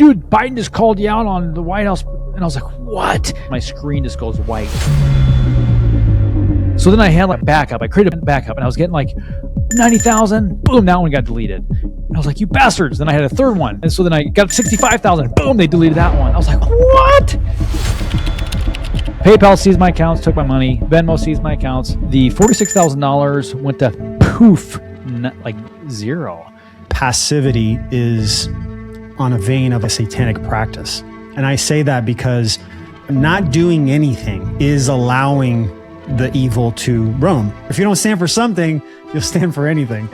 dude, Biden just called you out on the White House. And I was like, what? My screen just goes white. So then I had like backup. I created a backup and I was getting like 90,000. Boom, that one got deleted. And I was like, you bastards. Then I had a third one. And so then I got 65,000. Boom, they deleted that one. I was like, what? PayPal seized my accounts, took my money. Venmo seized my accounts. The $46,000 went to poof, like zero. Passivity is on a vein of a satanic practice. And I say that because not doing anything is allowing the evil to roam. If you don't stand for something, you'll stand for anything.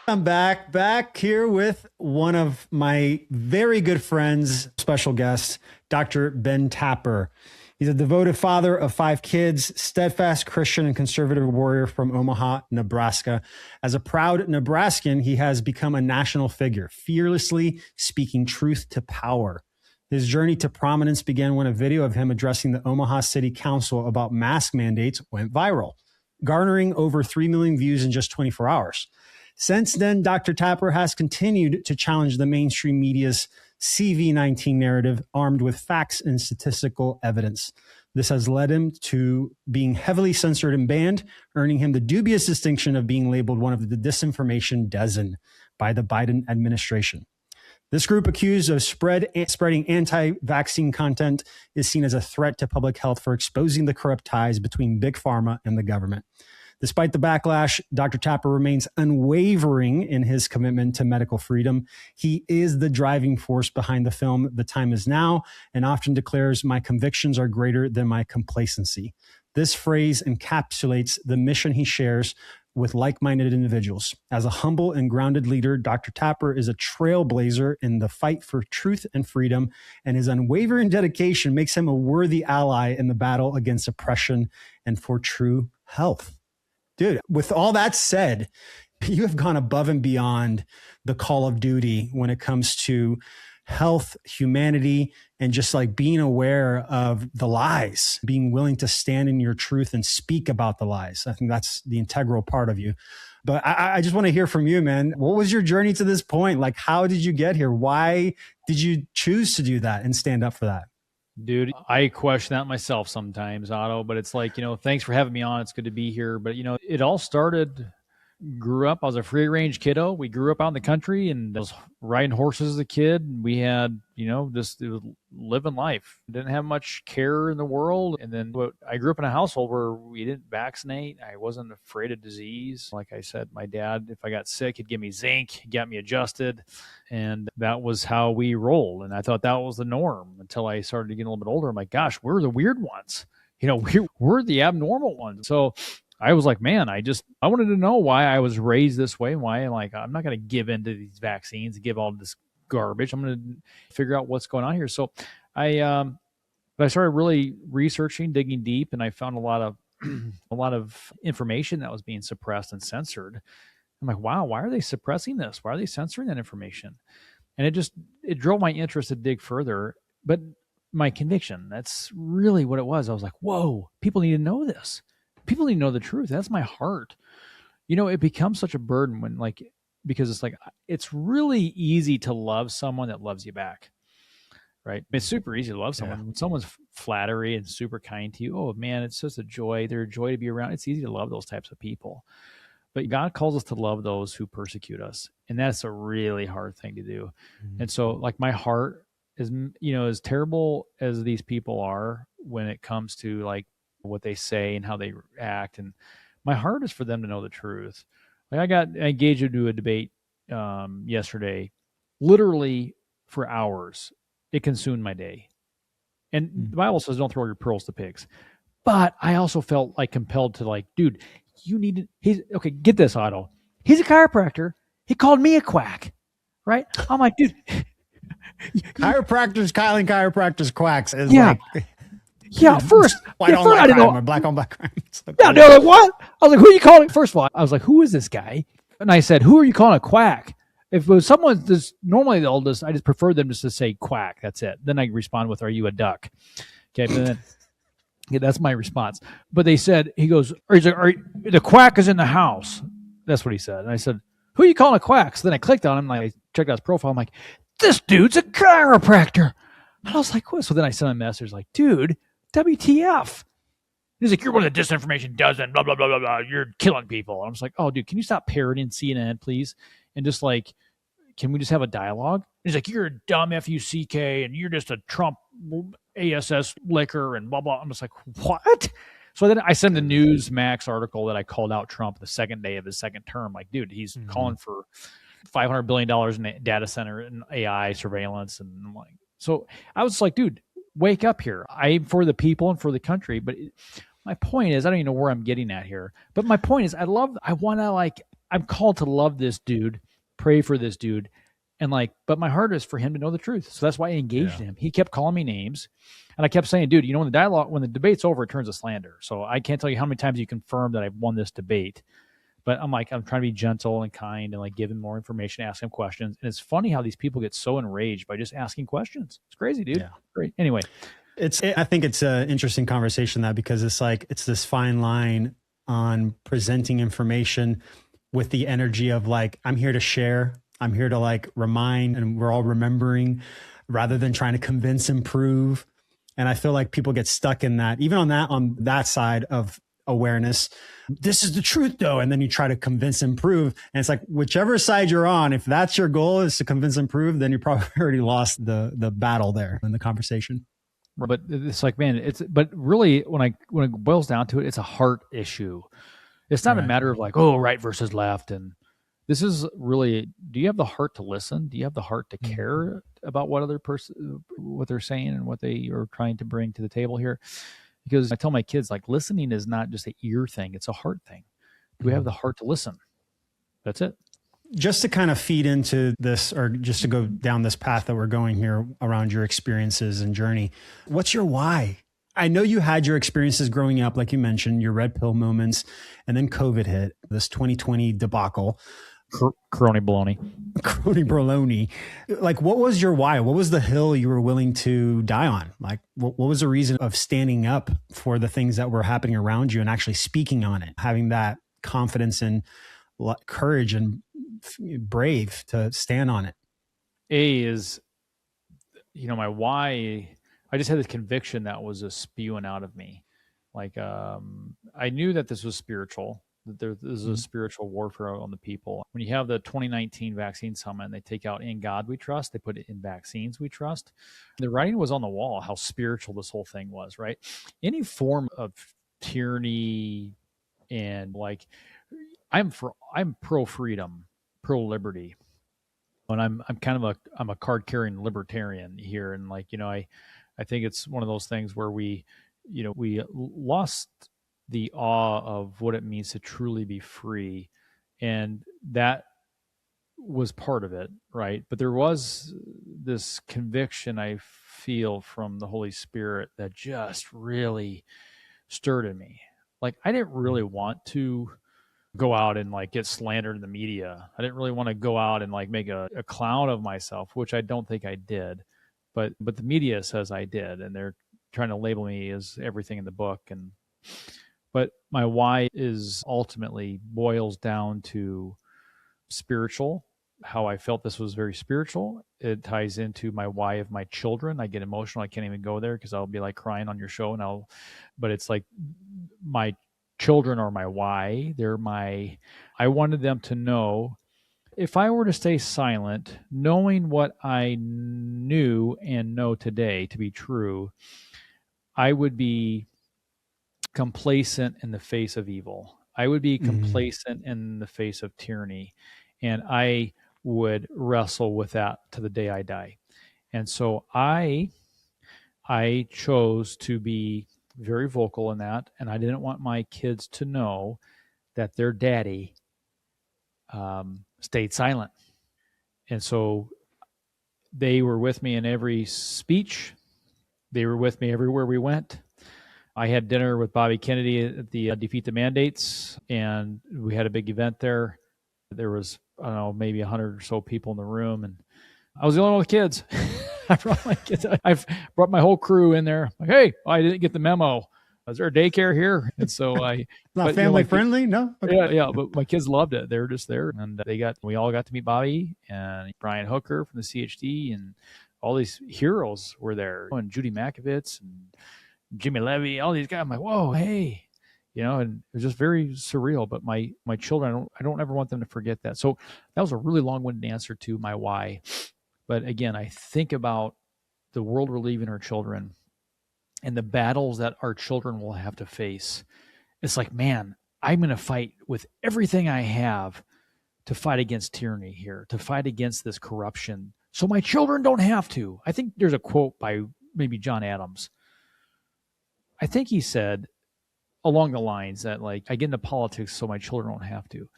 I'm back here with one of my very good friends, special guest, Dr. Ben Tapper. He's a devoted father of 5 kids, steadfast Christian and conservative warrior from Omaha, Nebraska. As a proud Nebraskan, he has become a national figure, fearlessly speaking truth to power. His journey to prominence began when a video of him addressing the Omaha City Council about mask mandates went viral, garnering over 3 million views in just 24 hours. Since then, Dr. Tapper has continued to challenge the mainstream media's CV-19 narrative, armed with facts and statistical evidence. This has led him to being heavily censored and banned, earning him the dubious distinction of being labeled one of the Disinformation Dozen by the Biden administration. This group, accused of spreading anti-vaccine content, is seen as a threat to public health for exposing the corrupt ties between Big Pharma and the government. Despite the backlash, Dr. Tapper remains unwavering in his commitment to medical freedom. He is the driving force behind the film The Time Is Now, and often declares, "My convictions are greater than my complacency." This phrase encapsulates the mission he shares with like-minded individuals. As a humble and grounded leader, Dr. Tapper is a trailblazer in the fight for truth and freedom, and his unwavering dedication makes him a worthy ally in the battle against oppression and for true health. Dude, with all that said, you have gone above and beyond the call of duty when it comes to health, humanity, and just like being aware of the lies, being willing to stand in your truth and speak about the lies. I think that's the integral part of you. But I just want to hear from you, man. What was your journey to this point? Like, how did you get here? Why did you choose to do that and stand up for that? Dude, I question that myself sometimes, Otto, but it's like, thanks for having me on. It's good to be here. But, it all started, I was a free range kiddo. We grew up out in the country and I was riding horses as a kid. We had, just living life. Didn't have much care in the world. And then I grew up in a household where we didn't vaccinate. I wasn't afraid of disease. Like I said, my dad, if I got sick, he'd give me zinc, get me adjusted. And that was how we rolled. And I thought that was the norm until I started to get a little bit older. I'm like, gosh, we're the weird ones. We're the abnormal ones. So I was like, man, I wanted to know why I was raised this way and why I'm not going to give in to these vaccines and give all this garbage. I'm going to figure out what's going on here. So I started really researching, digging deep, and I found a lot of information that was being suppressed and censored. I'm like, wow, why are they suppressing this? Why are they censoring that information? And it drove my interest to dig further. But my conviction, that's really what it was. I was like, whoa, people need to know this. People need to know the truth. That's my heart. It becomes such a burden because it's really easy to love someone that loves you back, right? It's super easy to love someone. Yeah. When someone's flattery and super kind to you, oh man, it's just a joy. They're a joy to be around. It's easy to love those types of people. But God calls us to love those who persecute us. And that's a really hard thing to do. Mm-hmm. And so my heart is, as terrible as these people are when it comes to what they say and how they act. And my heart is for them to know the truth. I got engaged into a debate yesterday, literally for hours. It consumed my day. And the Bible says, don't throw your pearls to pigs. But I also felt compelled to dude, you need to, okay, get this, Otto. He's a chiropractor. He called me a quack, right? I'm like, dude. Chiropractors, Kyling chiropractors, quacks. Yeah, first. White on black crime or black on black crime. Yeah, they're like, what? I was like, who are you calling? First of all, I was like, who is this guy? And I said, who are you calling a quack? If it was someone normally I just prefer them just to say quack. That's it. Then I respond with, are you a duck? Okay, but then that's my response. But they said, the quack is in the house. That's what he said. And I said, who are you calling a quack? So then I clicked on him, like I checked out his profile. I'm like, this dude's a chiropractor. And I was like, what? So then I sent him a message like, dude, WTF? He's like, you're one of the Disinformation Dozen, blah, blah, blah, blah, blah. You're killing people. And I was like, oh, dude, can you stop parroting CNN, please? And just like, can we just have a dialogue? He's like, you're a dumb FUCK and you're just a Trump ASS licker and blah, blah. I'm just like, what? So then I sent the Newsmax article that I called out Trump the second day of his second term. Like, dude, he's calling for $500 billion in data center and AI surveillance. And I'm like, so I was like, dude, wake up here. I'm for the people and for the country. But my point is, I don't even know where I'm getting at here. But my point is, I'm called to love this dude, pray for this dude. And like, but my heart is for him to know the truth. So that's why I engaged him. He kept calling me names. And I kept saying, dude, you know, when the debate's over, it turns to slander. So I can't tell you how many times you confirmed that I've won this debate. But I'm trying to be gentle and kind and like give him more information, ask him questions. And it's funny how these people get so enraged by just asking questions. It's crazy, dude. Yeah. Great. Anyway. I think it's an interesting conversation because it's this fine line on presenting information with the energy of like, I'm here to share. I'm here to like remind, and we're all remembering rather than trying to convince and prove. And I feel like people get stuck in that, even on that side of awareness. This is the truth though. And then you try to convince and prove. And it's like, whichever side you're on, if that's your goal is to convince and prove, then you probably already lost the battle there in the conversation. But it's like, man, but really when it boils down to it, it's a heart issue. It's not a matter of like, oh, right versus left. And this is really, do you have the heart to listen? Do you have the heart to care about what other person, what they're saying and what they are trying to bring to the table here? Because I tell my kids, like, listening is not just an ear thing. It's a heart thing. Do we have the heart to listen? That's it. Just to kind of feed into this, or just to go down this path that we're going here around your experiences and journey, what's your why? I know you had your experiences growing up, like you mentioned, your red pill moments, and then COVID hit, this 2020 debacle. Crony baloney. Crony baloney. Like, what was your why? What was the hill you were willing to die on? Like, what was the reason of standing up for the things that were happening around you and actually speaking on it, having that confidence and courage and brave to stand on it? My why, I just had this conviction that was spewing out of me. Like, I knew that this was spiritual, that there is a spiritual warfare on the people. When you have the 2019 vaccine summit and they take out "In God We Trust," they put it "In Vaccines We Trust." The writing was on the wall how spiritual this whole thing was, right? Any form of tyranny and like, I'm pro freedom, pro liberty. And I'm a card carrying libertarian here. And like, I think it's one of those things where we lost the awe of what it means to truly be free. And that was part of it, right? But there was this conviction I feel from the Holy Spirit that just really stirred in me. Like, I didn't really want to go out and like get slandered in the media. I didn't really want to go out and like make a clown of myself, which I don't think I did. But the media says I did, and they're trying to label me as everything in the book. But my why is ultimately boils down to spiritual, how I felt this was very spiritual. It ties into my why of my children. I get emotional. I can't even go there because I'll be like crying on your show but it's like my children are my why. I wanted them to know, if I were to stay silent, knowing what I knew and know today to be true, I would be complacent in the face of evil. I would be complacent in the face of tyranny. And I would wrestle with that to the day I die. And so I chose to be very vocal in that. And I didn't want my kids to know that their daddy stayed silent. And so they were with me in every speech. They were with me everywhere we went. I had dinner with Bobby Kennedy at the Defeat the Mandates, and we had a big event there. There was, I don't know, maybe 100 or so people in the room, and I was the only one with kids. I brought my kids. I've brought my whole crew in there. Like, hey, I didn't get the memo. is there a daycare here? And so Not but family friendly? No? Okay. yeah, but my kids loved it. They were just there, and we all got to meet Bobby and Brian Hooker from the CHD, and all these heroes were there, and Judy Makovitz and Jimmy Levy, all these guys. I'm like, whoa, hey, and it was just very surreal. But my children, I don't ever want them to forget that. So that was a really long-winded answer to my why. But again, I think about the world we're leaving our children and the battles that our children will have to face. It's like, man, I'm going to fight with everything I have to fight against tyranny here, to fight against this corruption, so my children don't have to. I think there's a quote by maybe John Adams. I think he said along the lines that, like, I get into politics so my children don't have to.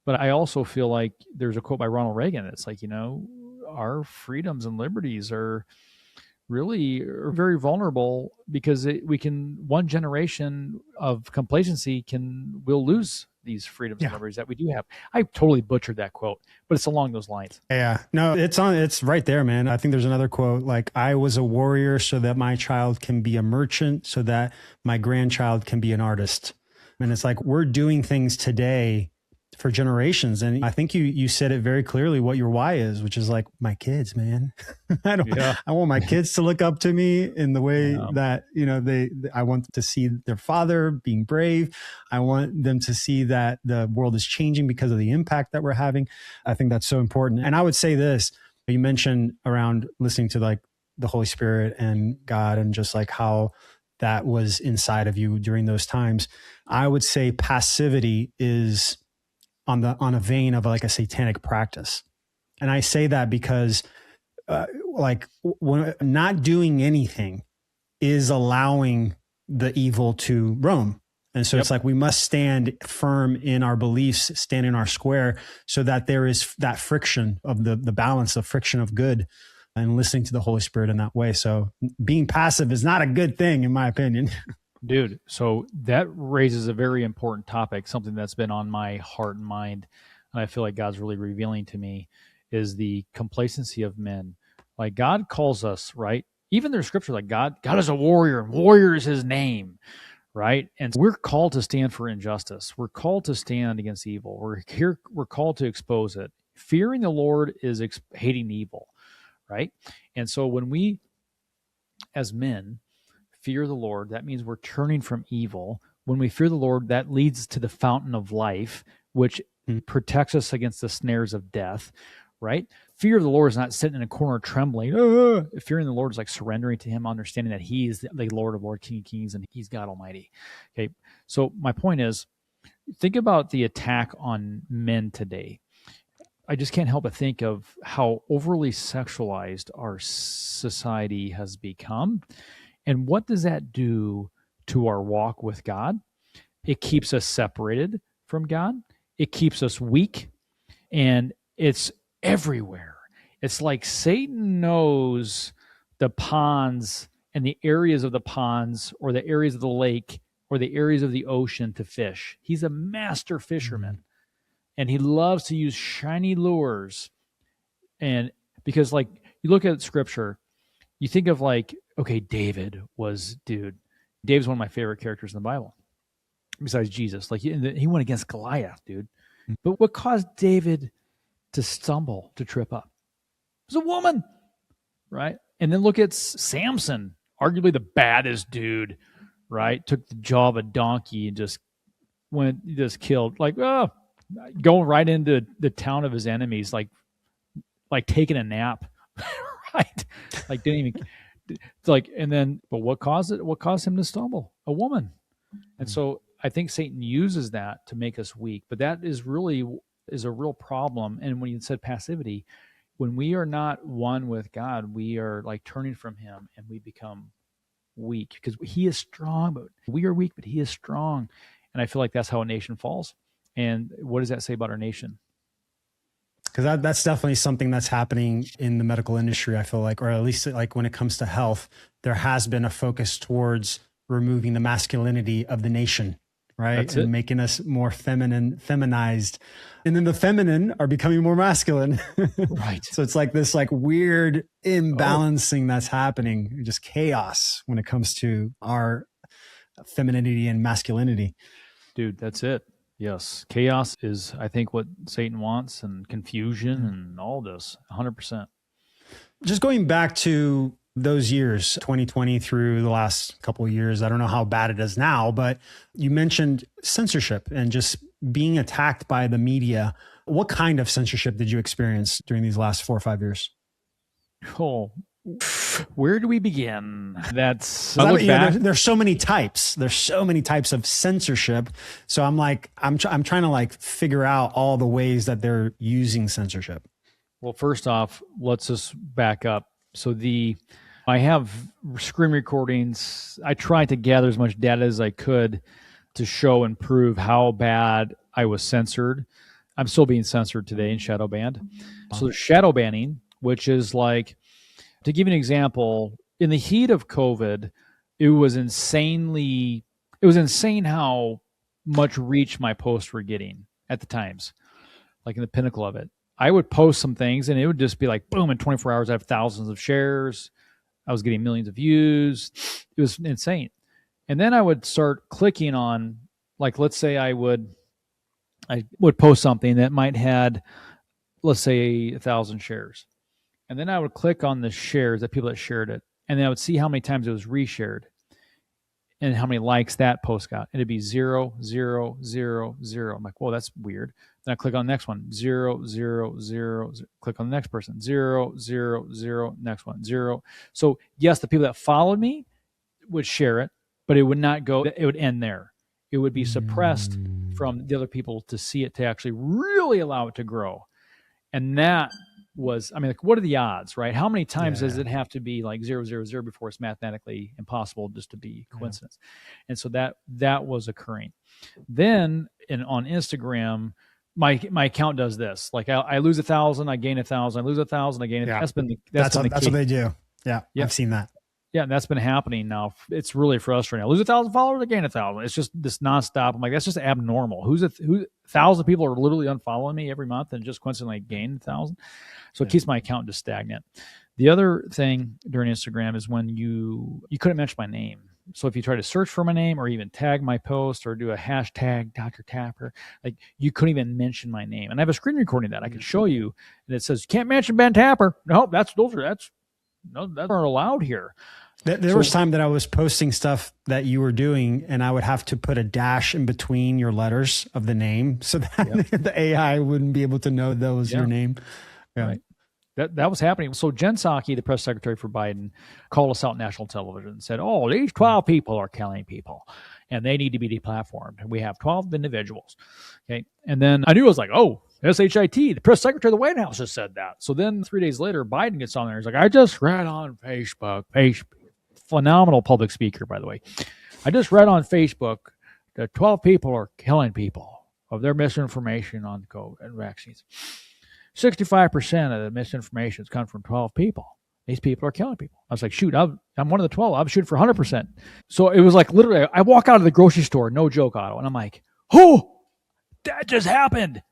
But I also feel like there's a quote by Ronald Reagan. It's like, our freedoms and liberties are very vulnerable because one generation of complacency will lose these freedoms and liberties that we do have. I totally butchered that quote, but it's along those lines. Yeah, no, it's right there, man. I think there's another quote like, I was a warrior so that my child can be a merchant, so that my grandchild can be an artist. And it's like, we're doing things today for generations. And I think you said it very clearly what your why is, which is like, my kids, man. I want my kids to look up to me in the way that, I want to see their father being brave. I want them to see that the world is changing because of the impact that we're having. I think that's so important. And I would say this, you mentioned around listening to like the Holy Spirit and God and just like how that was inside of you during those times. I would say passivity is on a vein of like a satanic practice. And I say that because when not doing anything is allowing the evil to roam. And so it's like, we must stand firm in our beliefs, stand in our square, so that there is that friction of the balance of friction of good, and listening to the Holy Spirit in that way. So being passive is not a good thing, in my opinion. Dude, so that raises a very important topic, something that's been on my heart and mind, and I feel like God's really revealing to me, is the complacency of men. Like, God calls us, right? Even there's scripture like God is a warrior, and warrior is his name, right? And we're called to stand for injustice. We're called to stand against evil. We're called to expose it. Fearing the Lord is hating evil, right? And so when we, as men, fear the Lord, that means we're turning from evil. When we fear the Lord, that leads to the fountain of life, which protects us against the snares of death, right? Fear of the Lord is not sitting in a corner trembling. Fearing the Lord is like surrendering to him, understanding that he is the Lord of Lords, King of Kings, and he's God Almighty. Okay, so my point is, think about the attack on men today. I just can't help but think of how overly sexualized our society has become. And what does that do to our walk with God? It keeps us separated from God. It keeps us weak. And it's everywhere. It's like Satan knows the ponds and the areas of the ponds, or the areas of the lake, or the areas of the ocean to fish. He's a master fisherman. And he loves to use shiny lures. And because, like, you look at scripture, you think of like, okay, David's one of my favorite characters in the Bible, besides Jesus. Like, he went against Goliath, dude. But what caused David to stumble, to trip up? It was a woman, right? And then look at Samson, arguably the baddest dude, right? Took the jaw of a donkey and just killed, like, going right into the town of his enemies, like taking a nap, right? Like, didn't even. It's like, and then, but what caused it? What caused him to stumble? A woman. And so I think Satan uses that to make us weak, but that is a real problem. And when you said passivity, when we are not one with God, we are like turning from him and we become weak, because he is strong, but we are weak, but he is strong. And I feel like that's how a nation falls. And what does that say about our nation? Because that's definitely something that's happening in the medical industry, I feel like, or at least like when it comes to health, there has been a focus towards removing the masculinity of the nation, right? That's and it. Making us more feminized. And then the feminine are becoming more masculine. Right. So it's like this like weird imbalancing that's happening, just chaos when it comes to our femininity and masculinity. Dude, that's it. Yes. Chaos is, I think, what Satan wants, and confusion and all this, 100%. Just going back to those years, 2020 through the last couple of years, I don't know how bad it is now, but you mentioned censorship and just being attacked by the media. What kind of censorship did you experience during these last 4 or 5 years? Oh, where do we begin? There's so many types. There's so many types of censorship. So I'm trying to figure out all the ways that they're using censorship. Well, first off, let's just back up. So I have screen recordings. I tried to gather as much data as I could to show and prove how bad I was censored. I'm still being censored today and shadow banned. So there's shadow banning, which is like, to give you an example, in the heat of COVID, it was insane how much reach my posts were getting at the times, like in the pinnacle of it. I would post some things and it would just be like, boom, in 24 hours, I have thousands of shares. I was getting millions of views. It was insane. And then I would start clicking on, like, let's say I would post something that might had, let's say 1,000 shares. And then I would click on the shares, the people that shared it. And then I would see how many times it was reshared and how many likes that post got. And it'd be 0, 0, 0, 0. I'm like, whoa, that's weird. Then I click on the next one, 0, 0, 0, 0. Click on the next person, 0, 0, 0, next one, 0. So yes, the people that followed me would share it, but it would not go, it would end there. It would be suppressed from the other people to see it, to actually really allow it to grow. And that was, I mean, like, what are the odds, right? How many times does it have to be like 0, 0, 0 before it's mathematically impossible just to be coincidence? And so that was occurring. Then on Instagram, my account does this. Like I lose 1,000, I gain 1,000. I lose 1,000, I gain 1,000. That's what they do. Yeah, I've seen that. Yeah, and that's been happening now. It's really frustrating. I lose 1,000 followers, I gain 1,000. It's just this nonstop. I'm like, that's just abnormal. 1,000 people are literally unfollowing me every month and just coincidentally gain 1,000. So it keeps my account just stagnant. The other thing during Instagram is when you couldn't mention my name. So if you try to search for my name or even tag my post or do a hashtag Dr. Tapper, like, you couldn't even mention my name. And I have a screen recording that I can show you, and it says, you can't mention Ben Tapper. No, that's not allowed here. There was time that I was posting stuff that you were doing, and I would have to put a dash in between your letters of the name so that the AI wouldn't be able to know that was your name. Yeah. Right. That was happening. So Jen Psaki, the press secretary for Biden, called us out on national television and said, oh, these 12 people are killing people and they need to be deplatformed. We have 12 individuals. Okay. And then I knew, I was like, oh, SHIT, the press secretary of the White House just said that. So then 3 days later, Biden gets on there. He's like, I just read on Facebook, phenomenal public speaker, by the way. I just read on Facebook that 12 people are killing people of their misinformation on COVID and vaccines. 65% of the misinformation has come from 12 people. These people are killing people. I was like, shoot, I'm one of the 12. I'm shooting for 100%. So it was like, literally, I walk out of the grocery store, no joke, Otto, and I'm like, oh, that just happened.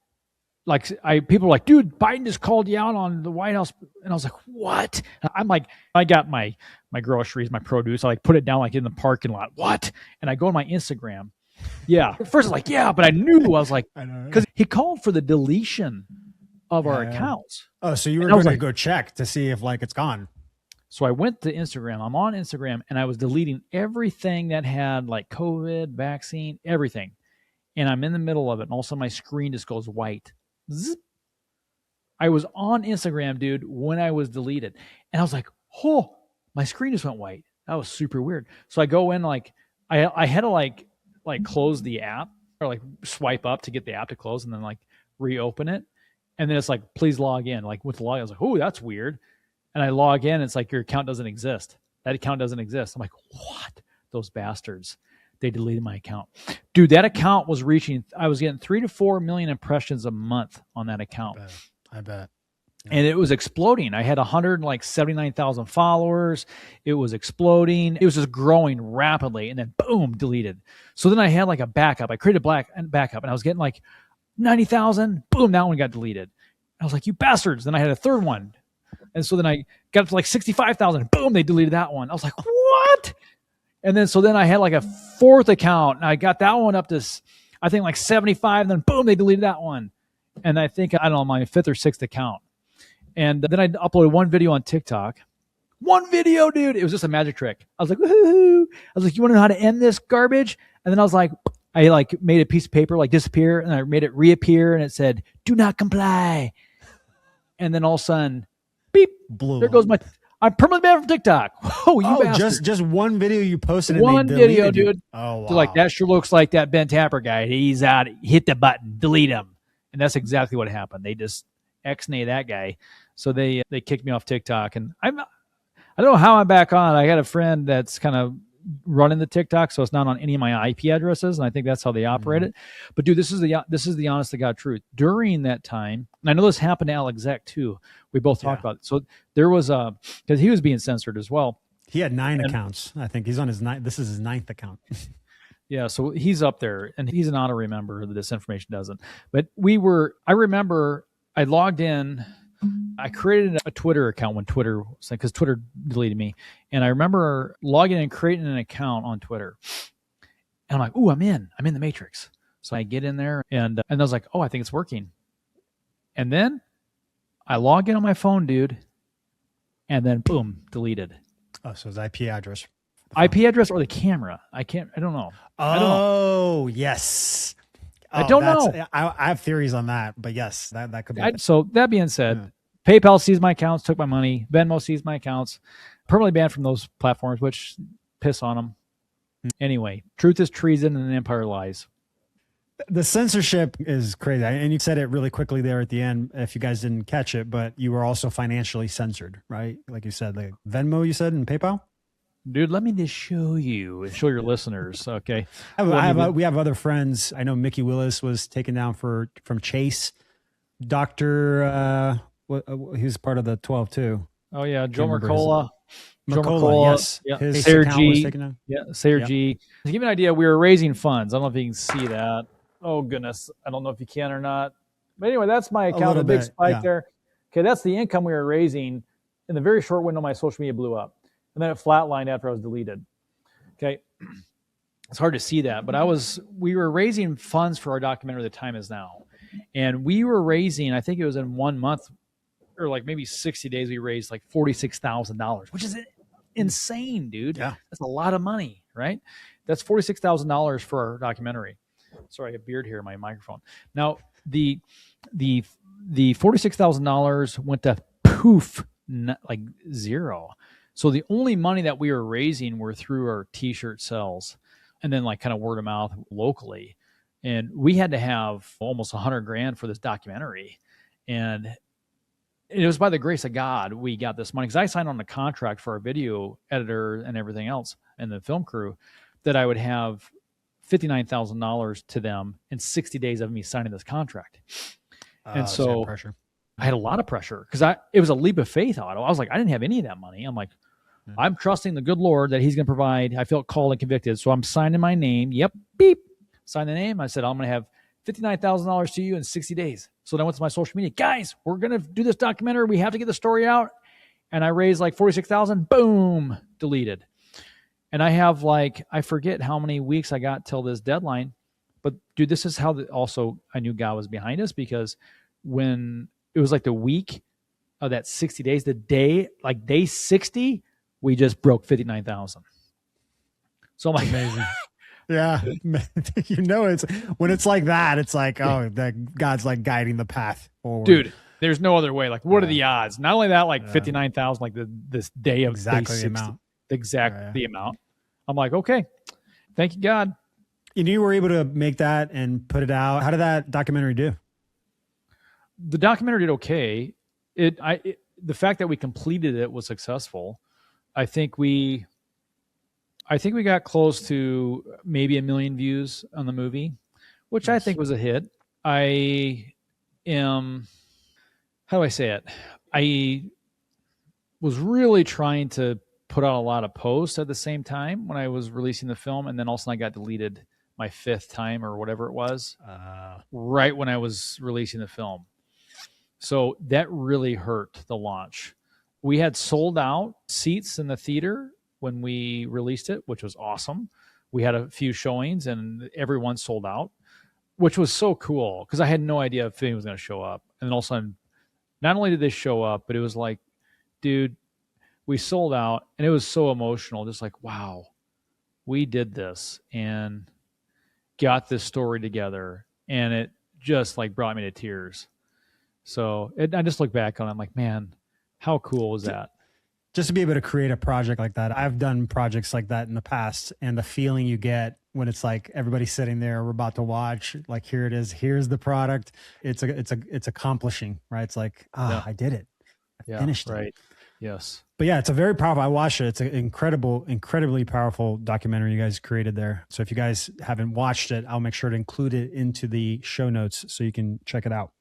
Like, people were like, dude, Biden just called you out on the White House. And I was like, what? I'm like, I got my groceries, my produce. I put it down in the parking lot. What? And I go on my Instagram. Yeah. At first I was like, yeah, but I knew. I was like, because he called for the deletion of our accounts. Oh, so you were going to go check to see if it's gone. So I went to Instagram. I'm on Instagram and I was deleting everything that had COVID, vaccine, everything. And I'm in the middle of it. And all of a sudden my screen just goes white. Zip. I was on Instagram, dude, when I was deleted. And I was like, oh, my screen just went white. That was super weird. So I go in, I had to close the app or swipe up to get the app to close and then reopen it. And then it's like, please log in. With the log, I was like, oh, that's weird. And I log in. It's like, your account doesn't exist. That account doesn't exist. I'm like, what? Those bastards. They deleted my account. Dude, that account was I was getting 3 to 4 million impressions a month on that account. I bet. Yeah. And it was exploding. I had 179,000 followers. It was exploding. It was just growing rapidly. And then boom, deleted. So then I had a backup. I created a backup and I was getting 90,000. Boom, that one got deleted. I was like, you bastards. Then I had a third one. And so then I got up to 65,000. Boom, they deleted that one. I was like, what? And then, so then I had like a fourth account and I got that one up to, I think like 75. And then boom, they deleted that one. And I think, I don't know, my fifth or sixth account. And then I uploaded one video on TikTok. One video, dude. It was just a magic trick. I was like, woohoo. I was like, you want to know how to end this garbage? And then I was like, I like made a piece of paper like disappear and I made it reappear and it said, do not comply. And then all of a sudden, beep, Blue. There goes I'm permanently banned from TikTok. Whoa, you bastard. Just one video you posted. One video, dude. Oh, wow. So like, that sure looks like that Ben Tapper guy. He's out. Hit the button, delete him. And that's exactly what happened. They just X-nay that guy. So they kicked me off TikTok. And I don't know how I'm back on. I got a friend that's kind of running the TikTok, so it's not on any of my IP addresses, and I think that's how they operate it. But dude, this is the honest to God truth. During that time, and I know this happened to Alex Zek too. We both talked about it. So there was because he was being censored as well. He had 9 accounts. I think he's on his 9th. This is his 9th account. Yeah, so he's up there, and he's an auto member of the Disinformation Dozen. But I remember I logged in. I created a Twitter account when Twitter, because Twitter deleted me. And I remember logging in and creating an account on Twitter. And I'm like, ooh, I'm in the matrix. So I get in there and I was like, oh, I think it's working. And then I log in on my phone, dude. And then boom, deleted. Oh, so his IP address. IP address or the camera. I don't know. Oh, yes. I don't know. I have theories on that, but yes, that could be. So that being said, PayPal sees my accounts, took my money. Venmo sees my accounts. Permanently banned from those platforms, which piss on them. Anyway, truth is treason and empire lies. The censorship is crazy. And you said it really quickly there at the end, if you guys didn't catch it, but you were also financially censored, right? Like you said, like Venmo, you said, and PayPal? Dude, let me just show you and show your listeners. Okay. We have other friends. I know Mickey Willis was taken down from Chase. Dr. He was part of the 12 too. Oh yeah. Joe Mercola. Yes. Yeah. His Sayer account G. was taken down. Yeah. Sayer G. To give you an idea, we were raising funds. I don't know if you can see that. Oh goodness. I don't know if you can or not. But anyway, that's my account. The big spike there. Okay. That's the income we were raising. In the very short window, my social media blew up. And then it flatlined after I was deleted. Okay. It's hard to see that, but we were raising funds for our documentary, The Time Is Now. And we were raising, I think it was in 1 month or like maybe 60 days, we raised like $46,000, which is insane, dude. Yeah. That's a lot of money, right? That's $46,000 for our documentary. Sorry, I have a beard here in my microphone. Now, the $46,000 went to poof, like zero. So the only money that we were raising were through our t-shirt sales and then like kind of word of mouth locally. And we had to have almost $100,000 for this documentary. And it was by the grace of God we got this money, because I signed on a contract for our video editor and everything else and the film crew that I would have $59,000 to them in 60 days of me signing this contract. And so I had a lot of pressure because it was a leap of faith, Otto. I was like, I didn't have any of that money. I'm like, I'm trusting the good Lord that he's going to provide. I felt called and convicted. So I'm signing my name. Yep. Beep. Sign the name. I said, I'm going to have $59,000 to you in 60 days. So then I went to my social media. Guys, we're going to do this documentary. We have to get the story out. And I raised like 46,000. Boom. Deleted. And I have like, I forget how many weeks I got till this deadline. But dude, this is how also I knew God was behind us, because when it was like the week of that 60 days, the day, like day 60, we just broke 59,000. So I'm like, amazing. Yeah. You know, it's when it's like that, it's like, oh, that God's like guiding the path forward. Dude, there's no other way. Like, what are the odds? Not only that, like 59,000, like this day of exactly day 60, the amount. The amount. I'm like, okay, thank you, God. You were able to make that and put it out. How did that documentary do? The documentary did okay. The fact that we completed it was successful. I think we got close to maybe 1 million views on the movie, which I think was a hit. I am, how do I say it? I was really trying to put out a lot of posts at the same time when I was releasing the film, and then also I got deleted my 5th time or whatever it was, right when I was releasing the film. So that really hurt the launch. We had sold out seats in the theater when we released it, which was awesome. We had a few showings and everyone sold out, which was so cool because I had no idea if anyone was going to show up. And then all of a sudden, not only did they show up, but it was like, dude, we sold out, and it was so emotional. Just like, wow, we did this and got this story together, and it just like brought me to tears. So I just look back on it, I'm like, man, how cool was that? Just to be able to create a project like that. I've done projects like that in the past, and the feeling you get when it's like everybody's sitting there, we're about to watch, like, here it is, here's the product. It's accomplishing, right? It's like, I did it. I finished it. Right. Yes. But yeah, it's a very powerful, I watched it. It's an incredibly powerful documentary you guys created there. So if you guys haven't watched it, I'll make sure to include it into the show notes so you can check it out.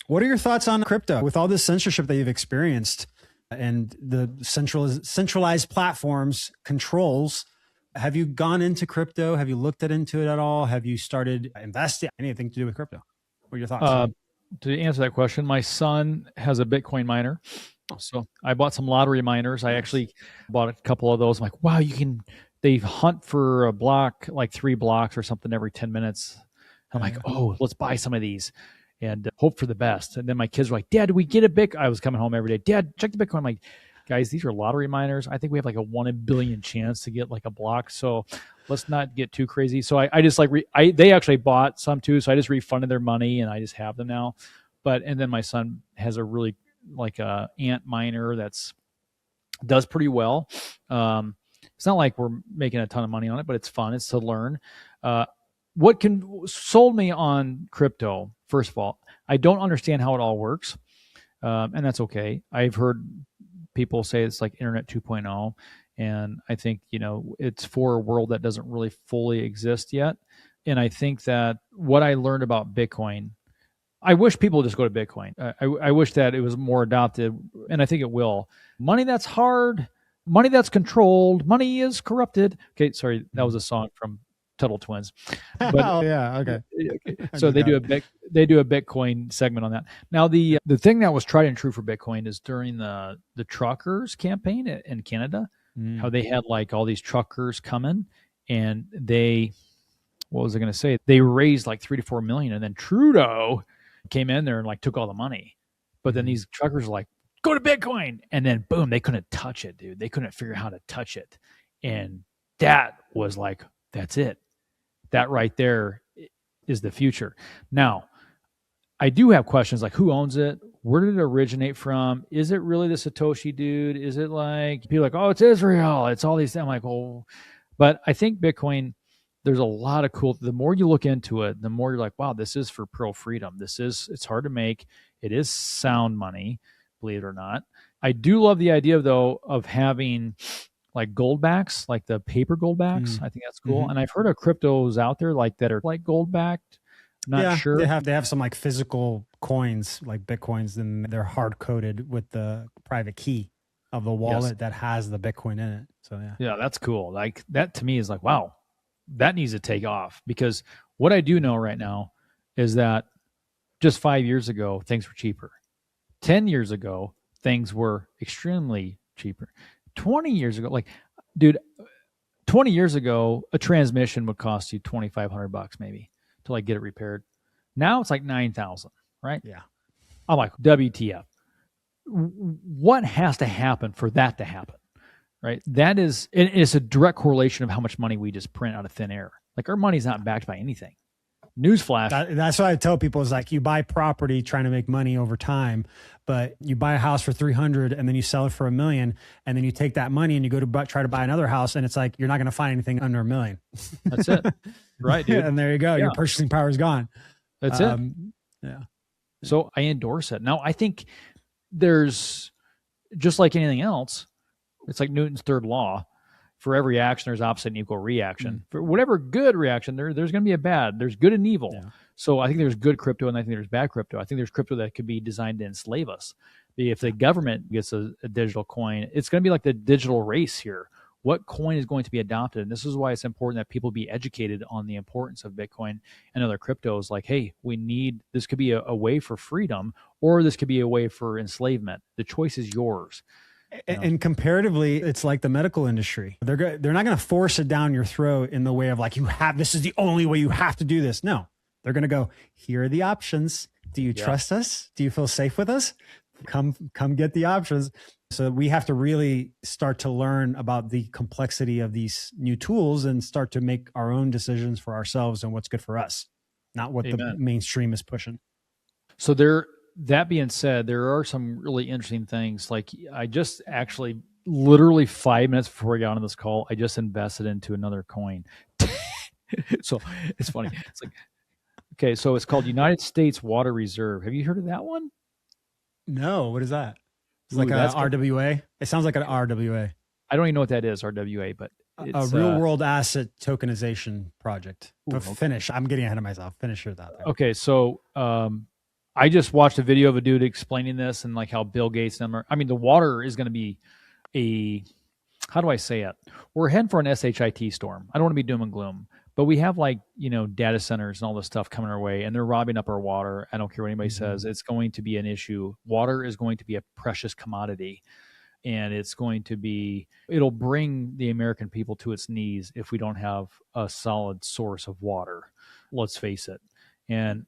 What are your thoughts on crypto with all this censorship that you've experienced and the centralized platforms controls? Have you gone into crypto? Have you looked into it at all? Have you started investing anything to do with crypto? What are your thoughts? To answer that question, my son has a Bitcoin miner. So I bought some lottery miners. I actually bought a couple of those. I'm like, wow, they hunt for a block, like 3 blocks or something every 10 minutes. I'm like, oh, let's buy some of these and hope for the best. And then my kids were like, Dad, do we get a Bitcoin? I was coming home every day. Dad, check the Bitcoin. I'm like, guys, these are lottery miners. I think we have like a 1 in a billion chance to get like a block. So let's not get too crazy. So I just like, they actually bought some too. So I just refunded their money and I just have them now. And then my son has a really like a ant miner does pretty well. It's not like we're making a ton of money on it, but it's fun. It's to learn. What sold me on crypto, first of all, I don't understand how it all works. And that's okay. I've heard people say it's like Internet 2.0. And I think, it's for a world that doesn't really fully exist yet. And I think that what I learned about Bitcoin, I wish people would just go to Bitcoin. I wish that it was more adopted, and I think it will. Money that's hard, money that's controlled, money is corrupted. Okay, sorry, that was a song from Tuttle Twins. But, oh yeah, okay. So they do a Bitcoin segment on that. Now the thing that was tried and true for Bitcoin is during the truckers campaign in Canada, how they had like all these truckers coming, and what was I going to say? They raised like 3 to 4 million, and then Trudeau came in there and like took all the money. But then these truckers were like, go to Bitcoin. And then boom, they couldn't touch it, dude. They couldn't figure out how to touch it. And that was like, that's it. That right there is the future. Now, I do have questions like, who owns it? Where did it originate from? Is it really the Satoshi dude? Is it like, people are like, oh, it's Israel. It's all these things. I'm like, oh, but I think Bitcoin, there's a lot of cool, the more you look into it, the more you're like, wow, this is for pro freedom. It's hard to make. It is sound money, believe it or not. I do love the idea though of having like gold backs, like the paper gold backs. I think that's cool. And I've heard of cryptos out there like that are like gold backed. Not sure. They have some like physical coins, like Bitcoins, and they're hard coded with the private key of the wallet that has the Bitcoin in it. So yeah, that's cool. Like that to me is like, wow, that needs to take off, because what I do know right now is that just 5 years ago, things were cheaper. 10 years ago, things were extremely cheaper. 20 years ago, like, dude, 20 years ago, a transmission would cost you $2,500 maybe to like get it repaired. Now it's like 9,000, right? Yeah. I'm like, WTF. What has to happen for that to happen? Right. It's a direct correlation of how much money we just print out of thin air. Like our money's not backed by anything. Newsflash. That's what I tell people is like, you buy property trying to make money over time, but you buy a house for 300 and then you sell it for $1 million. And then you take that money and you go to try to buy another house. And it's like, you're not going to find anything under $1 million. That's it. Right, dude. And there you go. Yeah. Your purchasing power is gone. That's it. Yeah. So I endorse it. Now I think there's, just like anything else, it's like Newton's third law. For every action, there's opposite and equal reaction. For whatever good reaction, there's going to be a bad. There's good and evil. Yeah. So I think there's good crypto and I think there's bad crypto. I think there's crypto that could be designed to enslave us. If the government gets a digital coin, it's going to be like the digital race here. What coin is going to be adopted? And this is why it's important that people be educated on the importance of Bitcoin and other cryptos. Like, hey, this could be a way for freedom, or this could be a way for enslavement. The choice is yours. And comparatively, it's like the medical industry. They're not going to force it down your throat in the way of like, this is the only way, you have to do this. No, they're going to go, here are the options. Do you trust us? Do you feel safe with us? Come get the options. So we have to really start to learn about the complexity of these new tools and start to make our own decisions for ourselves and what's good for us, not what the mainstream is pushing. So that being said, there are some really interesting things. Like I just actually literally 5 minutes before we got on this call, I just invested into another coin. So it's funny. It's like, okay, so it's called United States Water Reserve. Have you heard of that one? No, what is that? It's like an RWA. It sounds like an RWA. I don't even know what that is, RWA, but it's a real world asset tokenization project. Finish. I'm getting ahead of myself. Finish your thought. Okay, so I just watched a video of a dude explaining this and like how Bill Gates and them the water is going to be how do I say it? We're heading for an SHIT storm. I don't want to be doom and gloom, but we have data centers and all this stuff coming our way, and they're robbing up our water. I don't care what anybody says. It's going to be an issue. Water is going to be a precious commodity, and it'll bring the American people to its knees if we don't have a solid source of water. Let's face it. And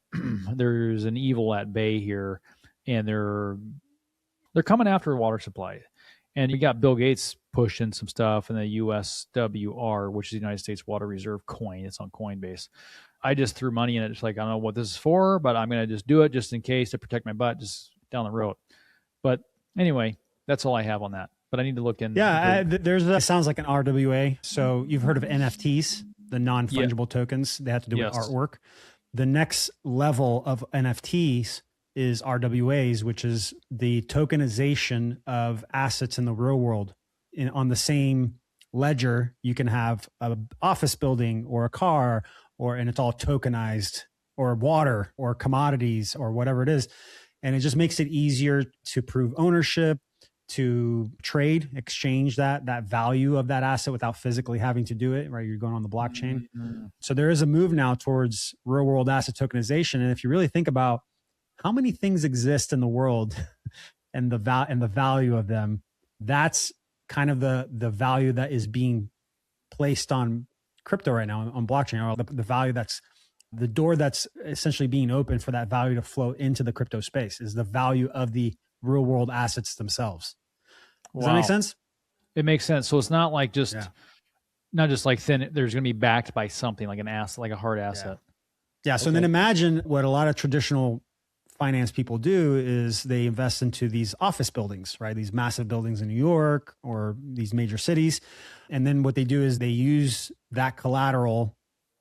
there's an evil at bay here, and they're coming after a water supply. And you got Bill Gates pushing some stuff in the USWR, which is the United States Water Reserve coin. It's on Coinbase. I just threw money in it. It's like, I don't know what this is for, but I'm going to just do it just in case to protect my butt just down the road. But anyway, that's all I have on that. But I need to look in. Yeah, sounds like an RWA. So you've heard of NFTs, the non-fungible tokens. They have to do with artwork. The next level of NFTs is RWAs, which is the tokenization of assets in the real world. On the same ledger, you can have an office building or a car, and it's all tokenized, or water or commodities or whatever it is. And it just makes it easier to prove ownership, to trade, exchange that value of that asset without physically having to do it, right? You're going on the blockchain. Mm-hmm. So there is a move now towards real world asset tokenization. And if you really think about how many things exist in the world and the value of them, that's kind of the value that is being placed on crypto right now, on blockchain, or the value that's the door that's essentially being open for that value to flow into the crypto space is the value of the real world assets themselves. Does that make sense? It makes sense. So it's not like not just like thin. There's going to be backed by something like an asset, like a hard asset. Yeah. So then imagine what a lot of traditional finance people do is they invest into these office buildings, right? These massive buildings in New York or these major cities. And then what they do is they use that collateral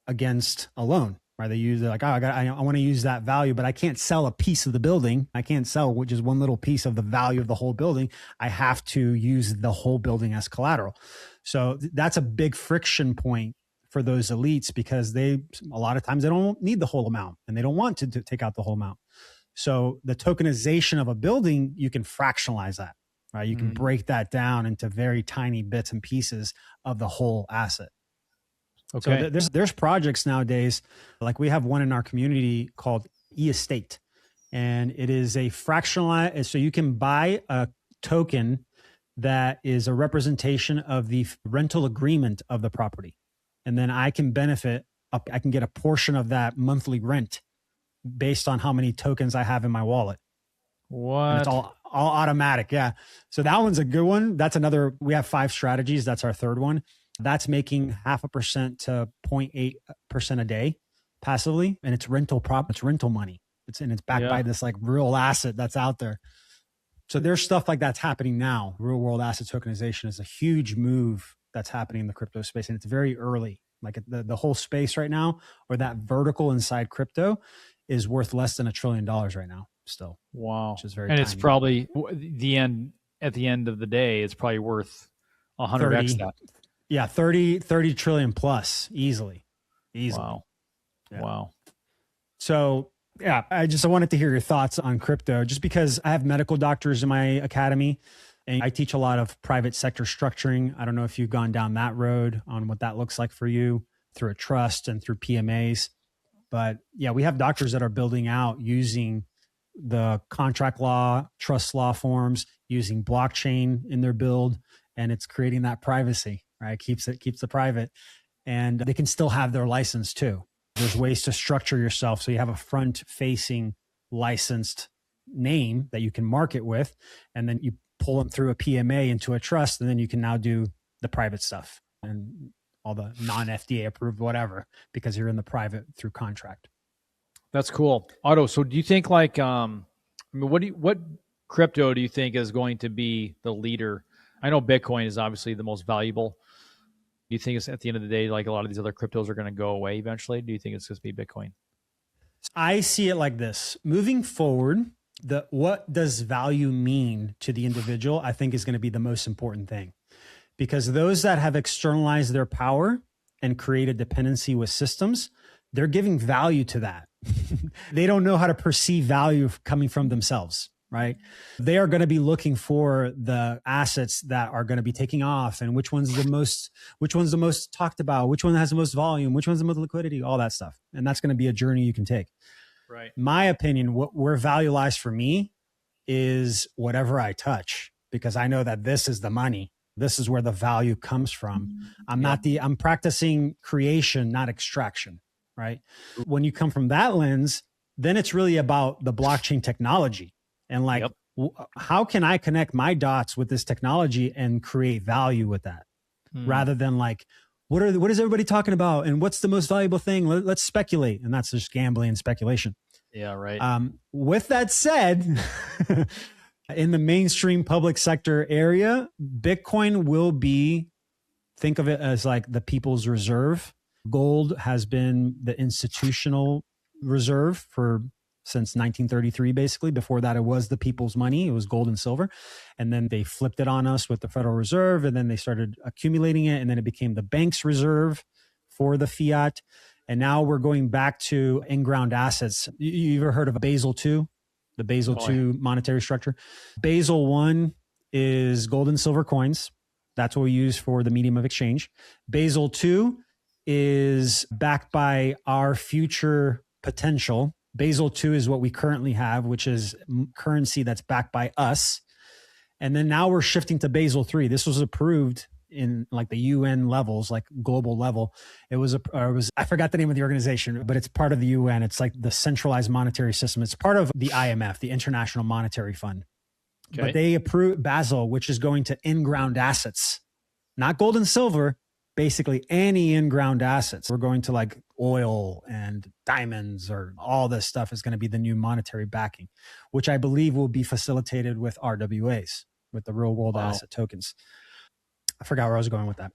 against a loan, right? They use it like, I want to use that value, but I can't sell a piece of the building. I can't sell which is one little piece of the value of the whole building. I have to use the whole building as collateral. So that's a big friction point for those elites because a lot of times they don't need the whole amount and they don't want to take out the whole amount. So the tokenization of a building, you can fractionalize that, right? You can break that down into very tiny bits and pieces of the whole asset. Okay. So there's projects nowadays, like we have one in our community called e-estate, and it is a fractionalized. So you can buy a token that is a representation of the rental agreement of the property, and then I can benefit. I can get a portion of that monthly rent based on how many tokens I have in my wallet. What? And it's all automatic. Yeah. So that one's a good one. That's another, we have 5 strategies. That's our third one. That's making 0.5% to 0.8% a day passively. And it's it's rental money. It's backed by this like real asset that's out there. So there's stuff like that's happening now. Real world asset tokenization is a huge move that's happening in the crypto space. And it's very early. Like the whole space right now, or that vertical inside crypto, is worth less than $1 trillion right now still. Wow. Which is very and tiny. It's probably at the end of the day, it's probably worth 100x that. Yeah. 30 trillion plus easily. Wow. Yeah. Wow. So yeah, I wanted to hear your thoughts on crypto just because I have medical doctors in my academy and I teach a lot of private sector structuring. I don't know if you've gone down that road on what that looks like for you through a trust and through PMAs. But yeah, we have doctors that are building out using the contract law, trust law forms, using blockchain in their build, and it's creating that privacy, right? Keeps the private, and they can still have their license too. There's ways to structure yourself so you have a front-facing licensed name that you can market with, and then you pull them through a PMA into a trust, and then you can now do the private stuff and all the non-FDA approved whatever, because you're in the private through contract. That's cool. Otto, so do you think like, what crypto do you think is going to be the leader? I know Bitcoin is obviously the most valuable. Do you think it's at the end of the day, like a lot of these other cryptos are going to go away eventually? Do you think it's just be Bitcoin? I see it like this. Moving forward, what does value mean to the individual, I think is going to be the most important thing. Because those that have externalized their power and created dependency with systems, they're giving value to that. They don't know how to perceive value coming from themselves, right? They are going to be looking for the assets that are going to be taking off, and which one's the most talked about, which one has the most volume, which one's the most liquidity, all that stuff. And that's going to be a journey you can take. Right. My opinion, where value lies for me is whatever I touch, because I know that this is the money. This is where the value comes from. I'm practicing creation, not extraction, right? When you come from that lens, then it's really about the blockchain technology and like, how can I connect my dots with this technology and create value with that? Rather than like, what is everybody talking about? And what's the most valuable thing? Let's speculate. And that's just gambling and speculation. Yeah, right. With that said, in the mainstream public sector area, Bitcoin will be, think of it as like the people's reserve. Gold has been the institutional reserve since 1933, basically. Before that, it was the people's money. It was gold and silver. And then they flipped it on us with the Federal Reserve, and then they started accumulating it. And then it became the bank's reserve for the fiat. And now we're going back to in-ground assets. You ever heard of Basel II? The Basel II monetary structure. Basel I is gold and silver coins. That's what we use for the medium of exchange. Basel II is backed by our future potential. Basel II is what we currently have, which is currency that's backed by us. And then now we're shifting to Basel III. This was approved in like the UN levels, like global level. It was I forgot the name of the organization, but it's part of the UN. It's like the centralized monetary system. It's part of the IMF, the International Monetary Fund. Okay. But they approved Basel, which is going to in-ground assets, not gold and silver, basically any in-ground assets. We're going to like oil and diamonds, or all this stuff is going to be the new monetary backing, which I believe will be facilitated with RWAs, with the real world asset tokens. I forgot where I was going with that.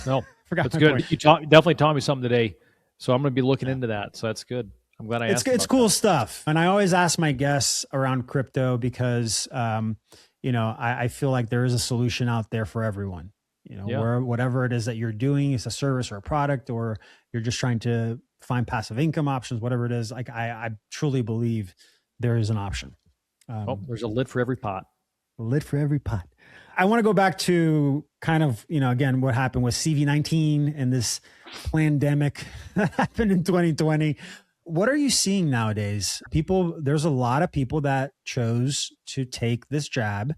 No, that's good. Point. You definitely taught me something today. So I'm going to be looking into that. So that's good. I'm glad I asked. It's cool stuff. And I always ask my guests around crypto because, I feel like there is a solution out there for everyone. Where whatever it is that you're doing, it's a service or a product, or you're just trying to find passive income options, whatever it is. Like I truly believe there is an option. There's a lid for every pot. A lid for every pot. I want to go back to kind of, again, what happened with CV-19 and this pandemic that happened in 2020. What are you seeing nowadays? There's a lot of people that chose to take this jab.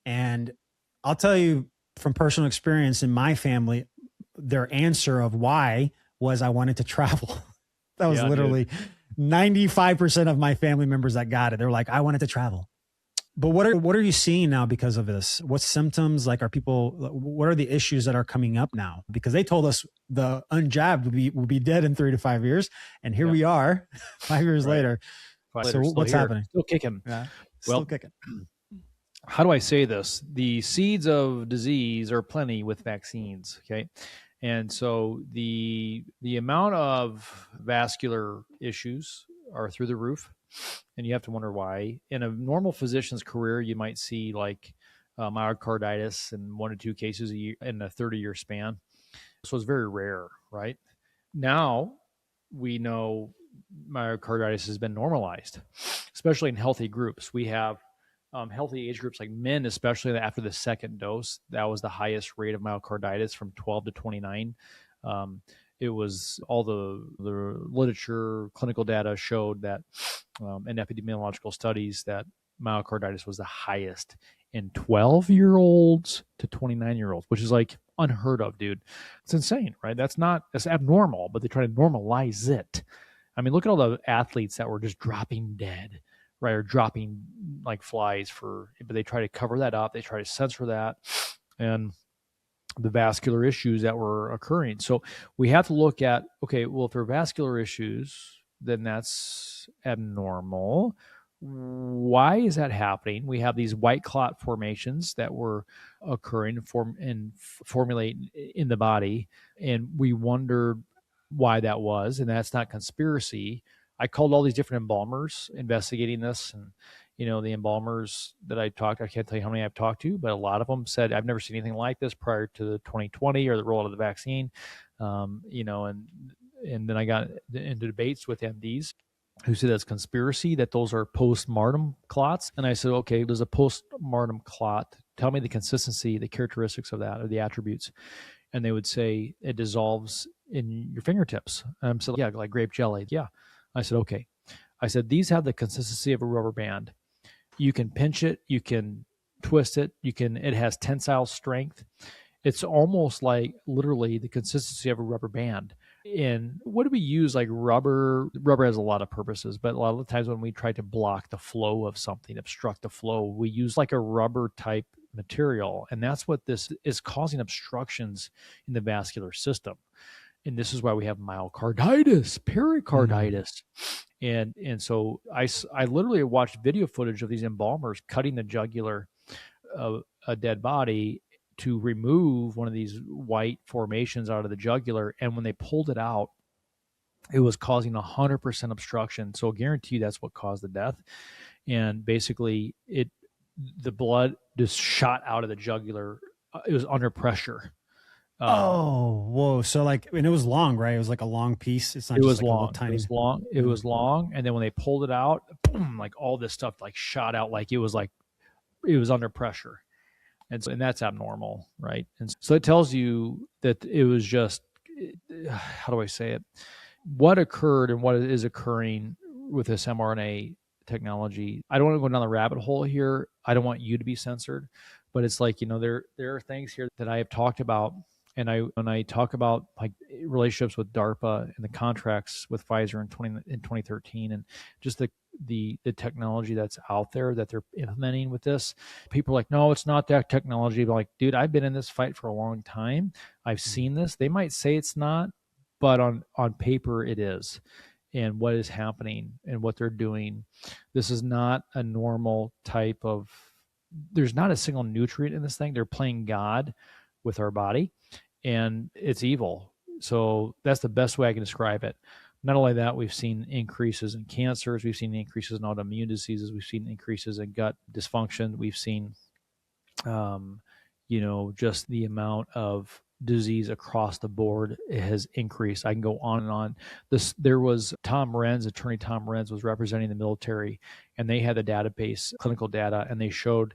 And I'll tell you from personal experience in my family, their answer of why was I wanted to travel. That was literally 95% of my family members that got it. They're like, I wanted to travel. But what are you seeing now because of this? What symptoms, like, what are the issues that are coming up now? Because they told us the unjabbed will be dead in 3 to 5 years. And here we are 5 years later. So what's happening? Still kicking. Yeah, still kicking. How do I say this? The seeds of disease are plenty with vaccines. Okay. And so the amount of vascular issues are through the roof. And you have to wonder why. In a normal physician's career, you might see like myocarditis in 1 to 2 cases a year in a 30-year span. So it's very rare, right? Now we know myocarditis has been normalized, especially in healthy groups. We have healthy age groups like men, especially after the second dose. That was the highest rate of myocarditis from 12 to 29. It was all the literature, clinical data showed that, and epidemiological studies, that myocarditis was the highest in 12-year-olds to 29-year-olds, which is like unheard of, dude. It's insane, right? That's abnormal, but they try to normalize it. I mean, look at all the athletes that were just dropping dead, right? Or dropping like flies but they try to cover that up. They try to censor that. And the vascular issues that were occurring. So we have to look at, okay, well, if there are vascular issues, then that's abnormal. Why is that happening? We have these white clot formations that were occurring and formulate in the body, and we wondered why that was, and that's not conspiracy. I called all these different embalmers investigating this, and the embalmers that I can't tell you how many I've talked to, but a lot of them said, I've never seen anything like this prior to the 2020 or the rollout of the vaccine. And then I got into debates with MDs who said that's conspiracy, that those are postmortem clots. And I said, okay, there's a postmortem clot. Tell me the consistency, the characteristics of that, or the attributes. And they would say it dissolves in your fingertips. And so, yeah, like grape jelly. Yeah. I said, okay. I said, these have the consistency of a rubber band. You can pinch it, you can twist it, it has tensile strength. It's almost like literally the consistency of a rubber band. And what do we use? Like rubber has a lot of purposes, but a lot of the times when we try to block the flow of something, obstruct the flow, we use like a rubber type material. And that's what this is causing, obstructions in the vascular system. And this is why we have myocarditis, pericarditis. And so I literally watched video footage of these embalmers cutting the jugular of a dead body to remove one of these white formations out of the jugular. And when they pulled it out, it was causing 100% obstruction. So I guarantee you that's what caused the death. And basically the blood just shot out of the jugular. It was under pressure. Whoa. So and it was long, right? It was like a long piece. It's not just like long. A little tiny. It was long. And then when they pulled it out, boom, like all this stuff like shot out, like it was under pressure. And that's abnormal, right? And so it tells you that it was just, how do I say it? What occurred and what is occurring with this mRNA technology. I don't want to go down the rabbit hole here. I don't want you to be censored, but it's like, there are things here that I have talked about. And when I talk about like relationships with DARPA and the contracts with Pfizer in 2013, and just the technology that's out there that they're implementing with this, people are like, no, it's not that technology. But like, dude, I've been in this fight for a long time. I've seen this. They might say it's not, but on paper it is. And what is happening and what they're doing, this is not a normal type of. There's not a single nutrient in this thing. They're playing God with our body. And it's evil. So that's the best way I can describe it. Not only that, we've seen increases in cancers. We've seen increases in autoimmune diseases. We've seen increases in gut dysfunction. We've seen, just the amount of disease across the board has increased. I can go on and on. There was Attorney Tom Renz was representing the military, and they had the database, clinical data, and they showed,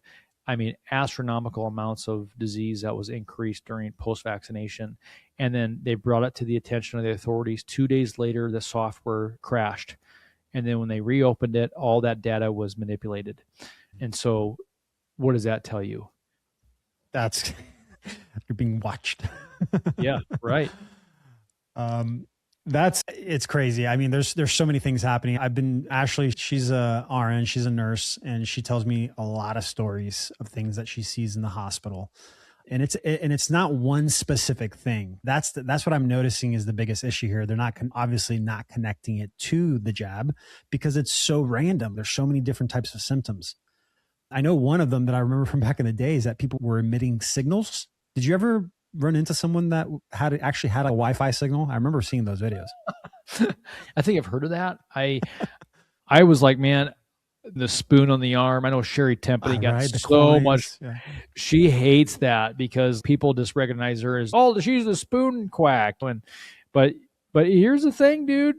astronomical amounts of disease that was increased during post-vaccination. And then they brought it to the attention of the authorities. 2 days later, the software crashed. And then when they reopened it, all that data was manipulated. And so what does that tell you? That's you're being watched. Yeah, right. It's crazy. There's so many things happening. Ashley, she's a RN, she's a nurse, and she tells me a lot of stories of things that she sees in the hospital. And it's not one specific thing. That's what I'm noticing is the biggest issue here. They're obviously not connecting it to the jab because it's so random. There's so many different types of symptoms. I know one of them that I remember from back in the day is that people were emitting signals. Did you ever run into someone that actually had a Wi-Fi signal? I remember seeing those videos. I think I've heard of that. I was like, man, the spoon on the arm. I know Sherry Tempany got so coins, much. Yeah. She hates that because people just recognize her as, she's the spoon quack. But here's the thing, dude.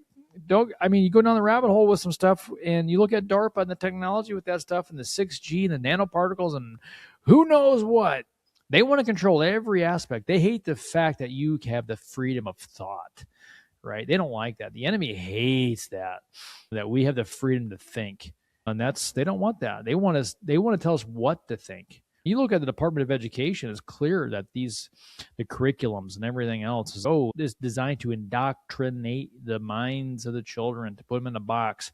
You go down the rabbit hole with some stuff and you look at DARPA and the technology with that stuff and the 6G and the nanoparticles and who knows what. They want to control every aspect. They hate the fact that you have the freedom of thought. right? They don't like that. The enemy hates that we have the freedom to think. And they don't want that. They want to tell us what to think. You look at the Department of Education, it's clear that the curriculums and everything else is designed to indoctrinate the minds of the children, to put them in a box.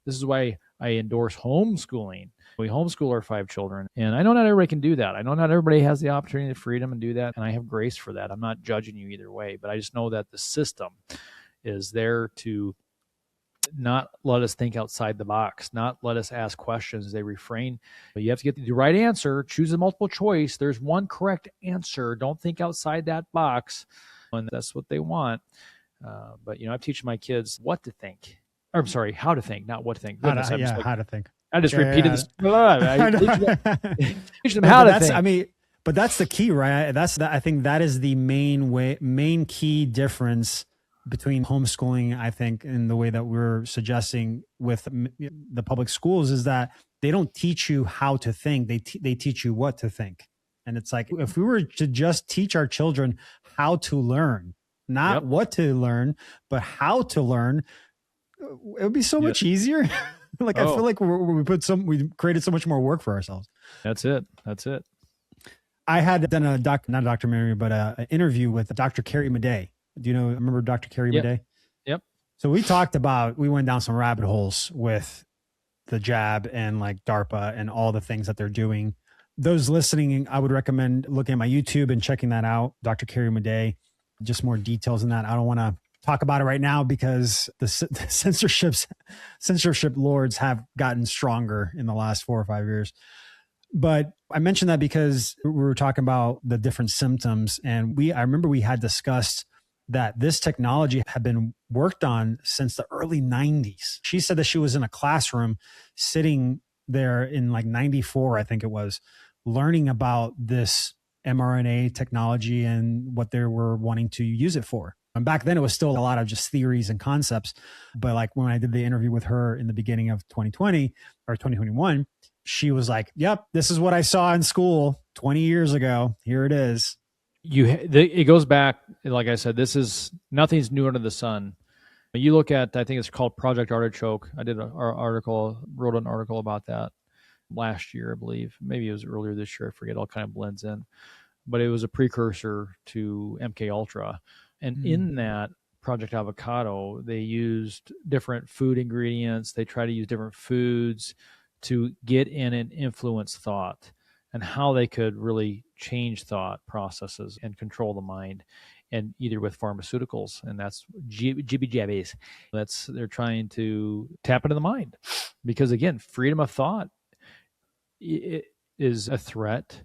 This is why I endorse homeschooling. We homeschool our 5 children. And I know not everybody can do that. I know not everybody has the opportunity, the freedom, and do that. And I have grace for that. I'm not judging you either way. But I just know that the system is there to not let us think outside the box, not let us ask questions. They refrain. But you have to get the right answer. Choose a multiple choice. There's one correct answer. Don't think outside that box. And that's what they want. But, I teach my kids what to think. Or, I'm sorry, how to think, not what to think. Goodness, how to think. I just repeated this. I teach them how to think. But that's the key, right? I think that is the main key difference between homeschooling, I think, in the way that we're suggesting with the public schools, is that they don't teach you how to think. They teach you what to think. And it's like, if we were to just teach our children how to learn, not what to learn, but how to learn, it would be so much easier. I feel like we created so much more work for ourselves. That's it. I had done not a documentary, but an interview with Dr. Carrie Madej. Do you remember Dr. Carrie Madej? Yep. So we went down some rabbit holes with the jab and like DARPA and all the things that they're doing. Those listening, I would recommend looking at my YouTube and checking that out. Dr. Carrie Madej, just more details in that. I don't want to talk about it right now because the censorship lords have gotten stronger in the last 4 or 5 years. But I mentioned that because we were talking about the different symptoms, and I remember we had discussed that this technology had been worked on since the early 90s. She said that she was in a classroom sitting there in like 94, I think it was, learning about this mRNA technology and what they were wanting to use it for. And back then it was still a lot of just theories and concepts. But like when I did the interview with her in the beginning of 2020 or 2021, she was like, yep, this is what I saw in school 20 years ago. Here it is. It goes back, like I said, nothing's new under the sun. You look at, I think it's called Project Artichoke. I wrote an article about that last year, I believe. Maybe it was earlier this year. I forget. It all kind of blends in. But it was a precursor to MKUltra. And in that Project Avocado, they used different food ingredients. They try to use different foods to get in and influence thought, and how they could really change thought processes and control the mind, and either with pharmaceuticals, and that's GBJBs. They're trying to tap into the mind, because again, freedom of thought is a threat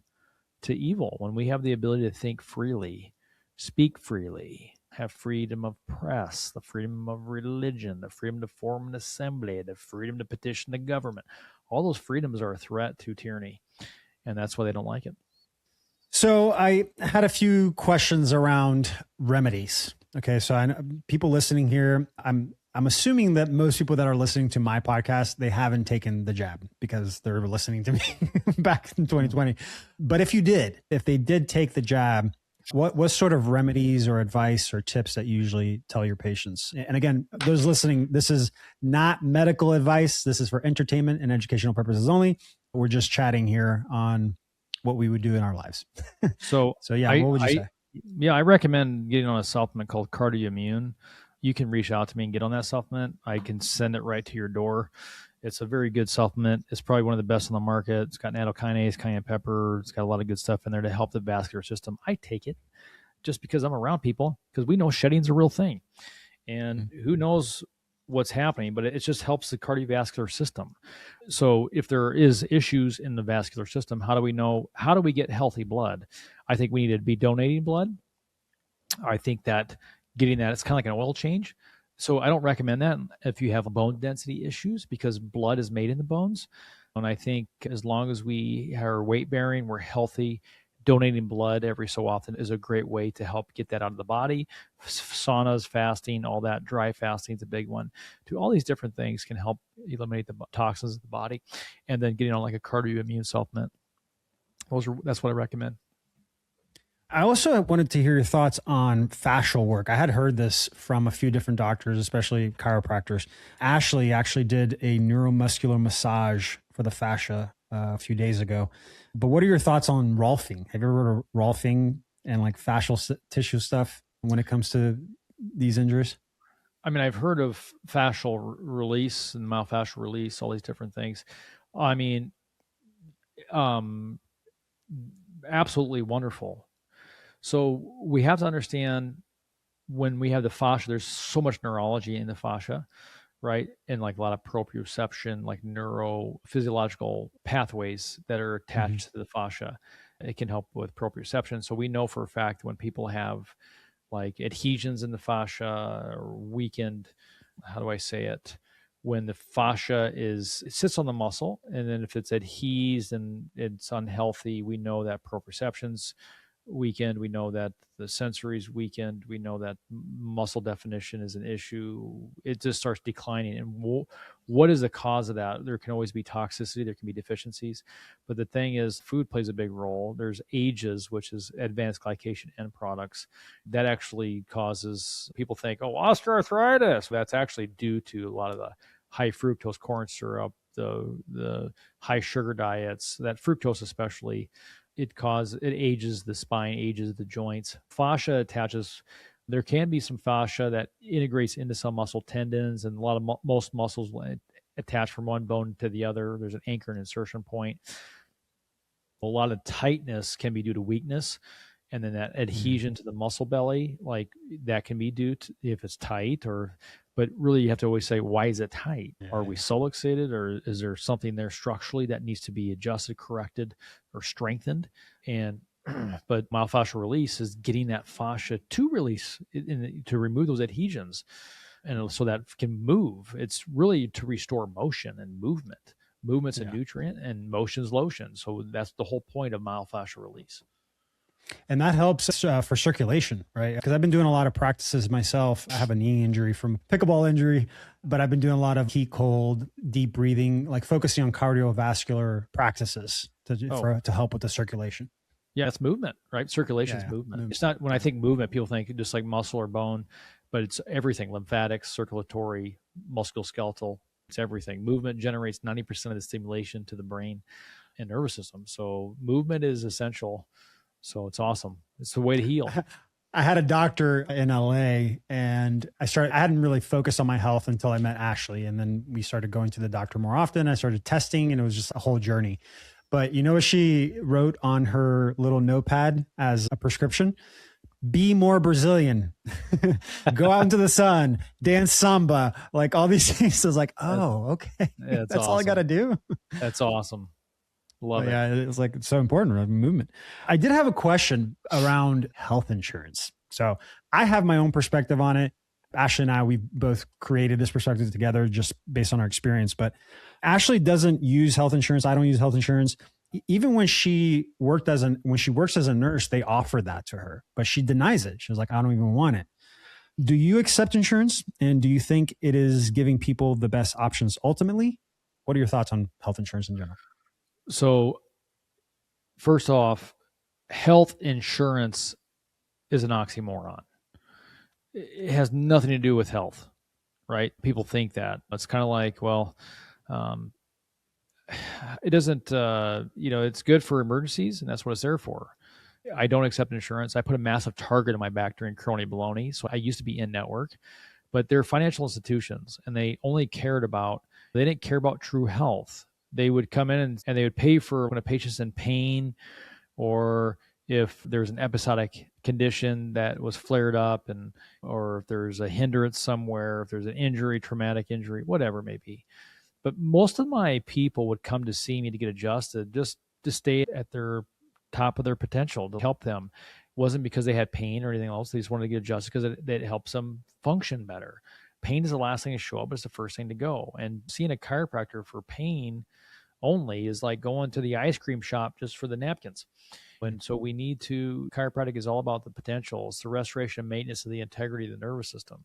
to evil. When we have the ability to think freely, speak freely, have freedom of press, the freedom of religion, the freedom to form an assembly, the freedom to petition the government, all those freedoms are a threat to tyranny. And that's why they don't like it. So I had a few questions around remedies. Okay, so I know people listening here, I'm assuming that most people that are listening to my podcast, they haven't taken the jab because they're listening to me back in 2020. But if they did take the jab, what sort of remedies or advice or tips that you usually tell your patients? And again, those listening, this is not medical advice. This is for entertainment and educational purposes only. We're just chatting here on what we would do in our lives. So yeah, what would you say? Yeah, I recommend getting on a supplement called CardioImmune. You can reach out to me and get on that supplement. I can send it right to your door. It's a very good supplement. It's probably one of the best on the market. It's got nattokinase, cayenne pepper. It's got a lot of good stuff in there to help the vascular system. I take it just because I'm around people, because we know shedding's a real thing. And who knows what's happening, but it just helps the cardiovascular system. So if there is issues in the vascular system, how do we get healthy blood? I think we need to be donating blood. I think that getting that, it's kind of like an oil change. So I don't recommend that if you have bone density issues, because blood is made in the bones. And I think as long as we are weight bearing, we're healthy, donating blood every so often is a great way to help get that out of the body. Saunas, fasting, all that, dry fasting is a big one. All these different things can help eliminate the toxins in the body. And then getting on like a CardioImmune supplement. That's what I recommend. I also wanted to hear your thoughts on fascial work. I had heard this from a few different doctors, especially chiropractors. Ashley actually did a neuromuscular massage for the fascia a few days ago. But what are your thoughts on Rolfing? Have you ever heard of Rolfing and like fascial tissue stuff when it comes to these injuries? I mean, I've heard of fascial release and myofascial release, all these different things. I mean, um, absolutely wonderful. So we have to understand when we have the fascia, there's so much neurology in the fascia, right? And like a lot of proprioception, like neurophysiological pathways that are Mm-hmm. attached to the fascia. It can help with proprioception. So we know for a fact when people have like adhesions in the fascia or weakened, how do I say it? When the fascia it sits on the muscle, and then if it's adhesed and it's unhealthy, we know that proprioception's weakened. We know that the sensory is weakened. We know that muscle definition is an issue. It just starts declining. And what is the cause of that? There can always be toxicity. There can be deficiencies. But the thing is, food plays a big role. There's AGEs, which is advanced glycation end products. That actually causes people think, oh, osteoarthritis. That's actually due to a lot of the high fructose corn syrup, the high sugar diets, that fructose especially it ages the spine, ages the joints. Fascia attaches. There can be some fascia that integrates into some muscle tendons, and a lot of most muscles attach from one bone to the other. There's an anchor and insertion point. A lot of tightness can be due to weakness, and then that adhesion to the muscle belly, like that can be due to if it's tight or. But really, you have to always say, why is it tight? Are we subluxated, or is there something there structurally that needs to be adjusted, corrected, or strengthened? And but myofascial release is getting that fascia to release to remove those adhesions, and so that can move. It's really to restore motion and movement. Movement's a nutrient, and motion's lotion. So that's the whole point of myofascial release. And that helps for circulation, right? Because I've been doing a lot of practices myself. I have a knee injury from a pickleball injury, but I've been doing a lot of heat, cold, deep breathing, like focusing on cardiovascular practices to help with the circulation. Yeah, it's movement, right? Circulation is movement. It's not, when I think movement, people think just like muscle or bone, but it's everything: lymphatics, circulatory, musculoskeletal. It's everything. Movement generates 90% of the stimulation to the brain and nervous system. So movement is essential. So it's awesome. It's the way to heal. I had a doctor in LA and I hadn't really focused on my health until I met Ashley. And then we started going to the doctor more often. I started testing and it was just a whole journey. But you know what she wrote on her little notepad as a prescription? Be more Brazilian, go out into the sun, dance samba, like all these things. I was like, oh, okay. That's awesome. All I got to do. That's awesome. Love it. Yeah, it's like it's so important, right? Movement. I did have a question around health insurance. So I have my own perspective on it. Ashley and I, we both created this perspective together just based on our experience. But Ashley doesn't use health insurance. I don't use health insurance. Even when she works as a nurse, they offer that to her, but she denies it. She was like, I don't even want it. Do you accept insurance? And do you think it is giving people the best options ultimately? What are your thoughts on health insurance in general? So, first off, health insurance is an oxymoron. It has nothing to do with health, right? People think that. It's kind of like, well, it doesn't, it's good for emergencies, and that's what it's there for. I don't accept insurance. I put a massive target on my back during Crony Baloney. So I used to be in network, but they're financial institutions, and they didn't care about true health. They would come in and they would pay for when a patient's in pain, or if there's an episodic condition that was flared up, or if there's a hindrance somewhere, if there's an injury, traumatic injury, whatever it may be. But most of my people would come to see me to get adjusted just to stay at their top of their potential, to help them. It wasn't because they had pain or anything else. They just wanted to get adjusted because it helps them function better. Pain is the last thing to show up, but it's the first thing to go. And seeing a chiropractor for pain only is like going to the ice cream shop just for the napkins. And so chiropractic is all about the potential. It's the restoration and maintenance of the integrity of the nervous system.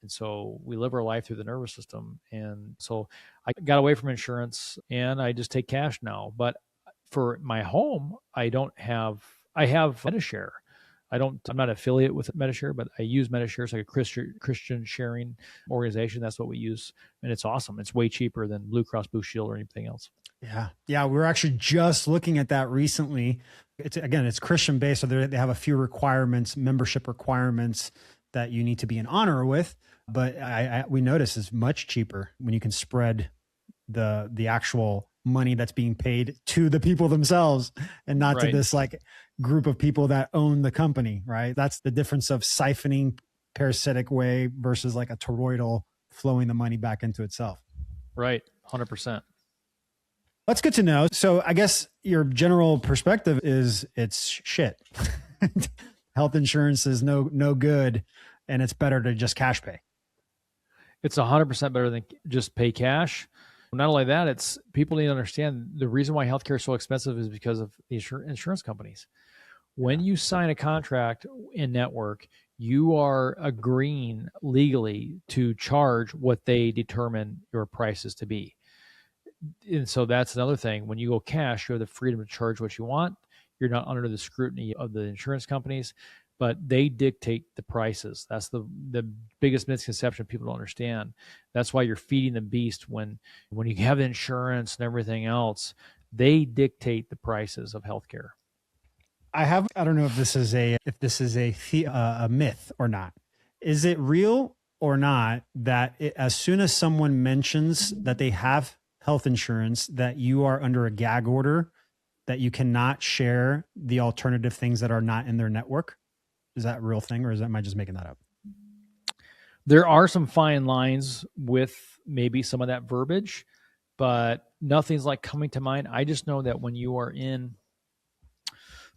And so we live our life through the nervous system. And so I got away from insurance and I just take cash now. But for my home, I have Medishare. I'm not an affiliate with MediShare, but I use MediShare. It's like a Christian sharing organization. That's what we use. And it's awesome. It's way cheaper than Blue Cross Blue Shield or anything else. Yeah. Yeah. We were actually just looking at that recently. It's Christian based. So they have a few requirements, membership requirements that you need to be in honor with. But we notice it's much cheaper when you can spread the actual money that's being paid to the people themselves and not to this like group of people that own the company, right? That's the difference of siphoning parasitic way versus like a toroidal flowing the money back into itself. Right. 100%. That's good to know. So I guess your general perspective is it's shit. Health insurance is no good, and it's better to just cash pay. It's 100% better than just pay cash. Not only that, it's people need to understand the reason why healthcare is so expensive is because of the insurance companies. When you sign a contract in network, you are agreeing legally to charge what they determine your prices to be. And so that's another thing. When you go cash, you have the freedom to charge what you want. You're not under the scrutiny of the insurance companies, but they dictate the prices. That's the biggest misconception people don't understand. That's why you're feeding the beast when you have the insurance and everything else. They dictate the prices of healthcare. I don't know if this is a myth or not. Is it real or not that as soon as someone mentions that they have health insurance, that you are under a gag order, that you cannot share the alternative things that are not in their network? Is that a real thing, or am I just making that up? There are some fine lines with maybe some of that verbiage, but nothing's like coming to mind. I just know that when you are in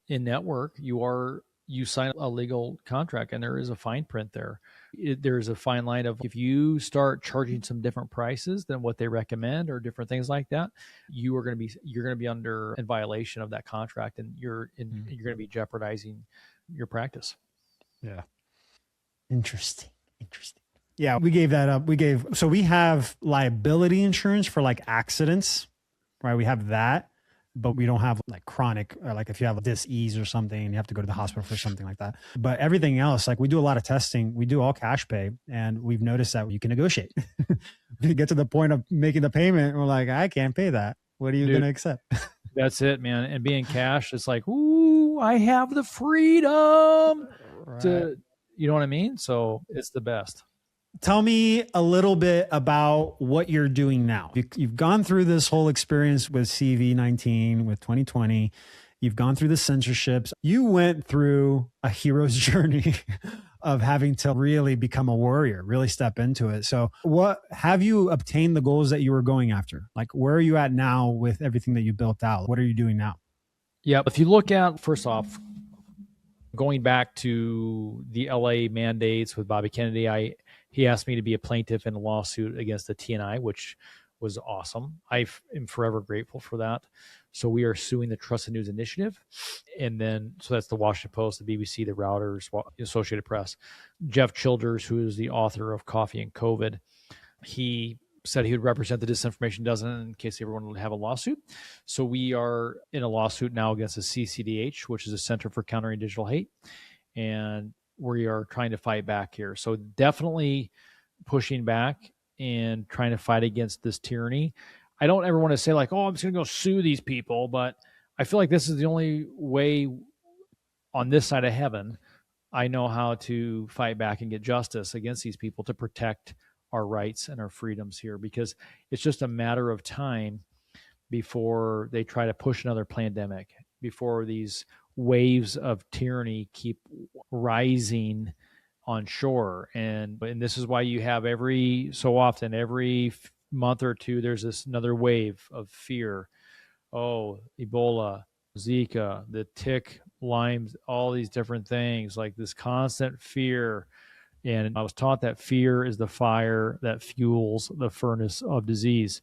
network, you sign a legal contract, and there is a fine print there. There's a fine line of if you start charging some different prices than what they recommend or different things like that, you're going to be under in violation of that contract, and you're going to be jeopardizing your practice. Yeah. Interesting. Yeah, we gave that up. So we have liability insurance for like accidents, right? We have that, but we don't have like chronic, or like if you have a dis-ease or something, you have to go to the hospital for something like that. But everything else, like we do a lot of testing, we do all cash pay, and we've noticed that you can negotiate. We get to the point of making the payment, and we're like, I can't pay that. What are you going to accept? That's it, man. And being cash, it's like, ooh, I have the freedom to, you know what I mean? So it's the best. Tell me a little bit about what you're doing now. You've gone through this whole experience with CV19, with 2020. You've gone through the censorships. You went through a hero's journey of having to really become a warrior, really step into it. So what have you obtained the goals that you were going after? Like, where are you at now with everything that you built out? What are you doing now? Yeah. If you look at, first off, going back to the LA mandates with Bobby Kennedy, he asked me to be a plaintiff in a lawsuit against the TNI, which was awesome. I am forever grateful for that. So we are suing the Trusted News Initiative. And then, so that's the Washington Post, the BBC, the Reuters, Associated Press. Jeff Childers, who is the author of Coffee and COVID, he said he would represent the Disinformation Dozen in case everyone would have a lawsuit. So we are in a lawsuit now against the CCDH, which is the Center for Countering Digital Hate. And we are trying to fight back here. So definitely pushing back and trying to fight against this tyranny. I don't ever want to say like, oh, I'm just going to go sue these people, but I feel like this is the only way on this side of heaven I know how to fight back and get justice against these people to protect our rights and our freedoms here, because it's just a matter of time before they try to push another pandemic, before these waves of tyranny keep rising on shore. And this is why you have every so often, every month or two, there's another wave of fear. Oh, Ebola, Zika, the tick, Lyme, all these different things, like this constant fear. And I was taught that fear is the fire that fuels the furnace of disease.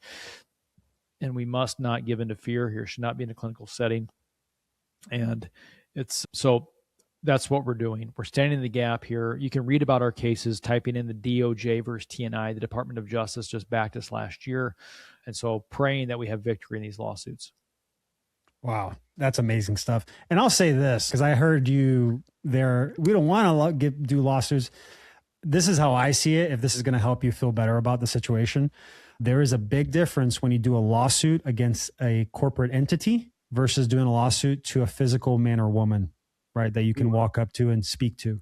And we must not give into fear here. Should not be in a clinical setting. And so that's what we're doing. We're standing in the gap here. You can read about our cases, typing in the DOJ versus TNI. The Department of Justice just backed us last year. And so praying that we have victory in these lawsuits. Wow. That's amazing stuff. And I'll say this, because I heard you there. We don't want to do lawsuits. This is how I see it. If this is going to help you feel better about the situation, there is a big difference when you do a lawsuit against a corporate entity versus doing a lawsuit to a physical man or woman, right? That you can walk up to and speak to.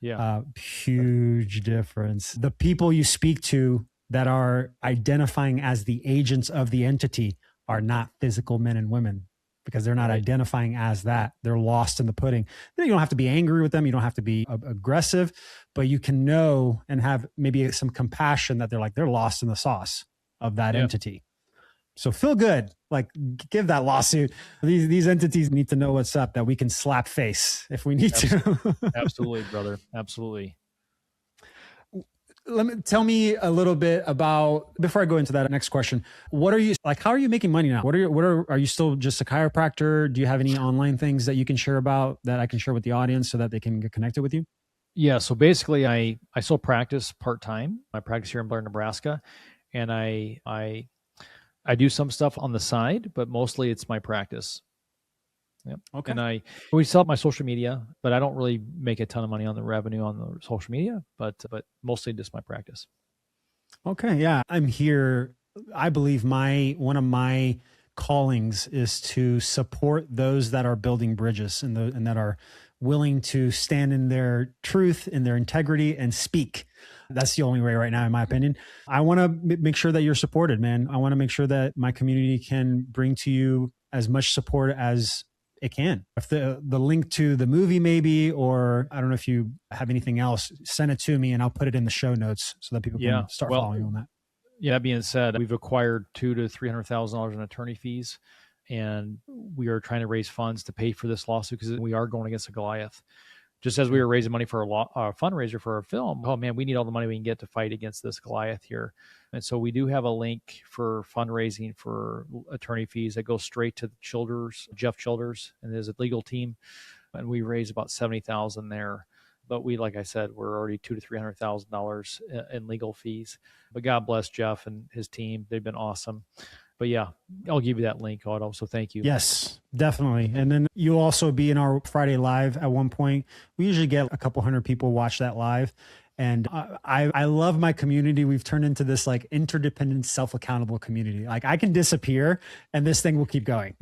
Yeah. Huge difference. The people you speak to that are identifying as the agents of the entity are not physical men and women, because they're not identifying as that. They're lost in the pudding. You don't have to be angry with them. You don't have to be aggressive, but you can know and have maybe some compassion that they're lost in the sauce of that entity. So feel good, like give that lawsuit. These entities need to know what's up, that we can slap face if we need to. Absolutely, brother. Absolutely. Tell me a little bit about, before I go into that next question, what are you like? How are you making money now? Are you still just a chiropractor? Do you have any online things that you can share about that I can share with the audience so that they can get connected with you? Yeah. So basically I still practice part-time. I practice here in Blair, Nebraska, and I do some stuff on the side, but mostly it's my practice. Yep. Okay. And we sell my social media, but I don't really make a ton of money on the revenue on the social media, but mostly just my practice. Okay. Yeah. I'm here. I believe one of my callings is to support those that are building bridges and that are willing to stand in their truth, in their integrity, and speak. That's the only way right now, in my opinion. I want to make sure that you're supported, man. I want to make sure that my community can bring to you as much support as it can. If the link to the movie maybe, or I don't know if you have anything else, send it to me and I'll put it in the show notes so that people can start following on that. Yeah, that being said, we've acquired $200,000 to $300,000 in attorney fees, and we are trying to raise funds to pay for this lawsuit because we are going against a Goliath. Just as we were raising money for a fundraiser for our film, oh man, we need all the money we can get to fight against this Goliath here. And so we do have a link for fundraising for attorney fees that goes straight to Jeff Childers and his legal team. And we raised about $70,000 there. But like I said, we're already $200,000 to $300,000 in legal fees. But God bless Jeff and his team. They've been awesome. But yeah, I'll give you that link, Otto. So thank you. Yes, definitely. And then you'll also be in our Friday live at one point. We usually get a couple hundred people watch that live. And I love my community. We've turned into this like interdependent, self-accountable community. Like I can disappear and this thing will keep going,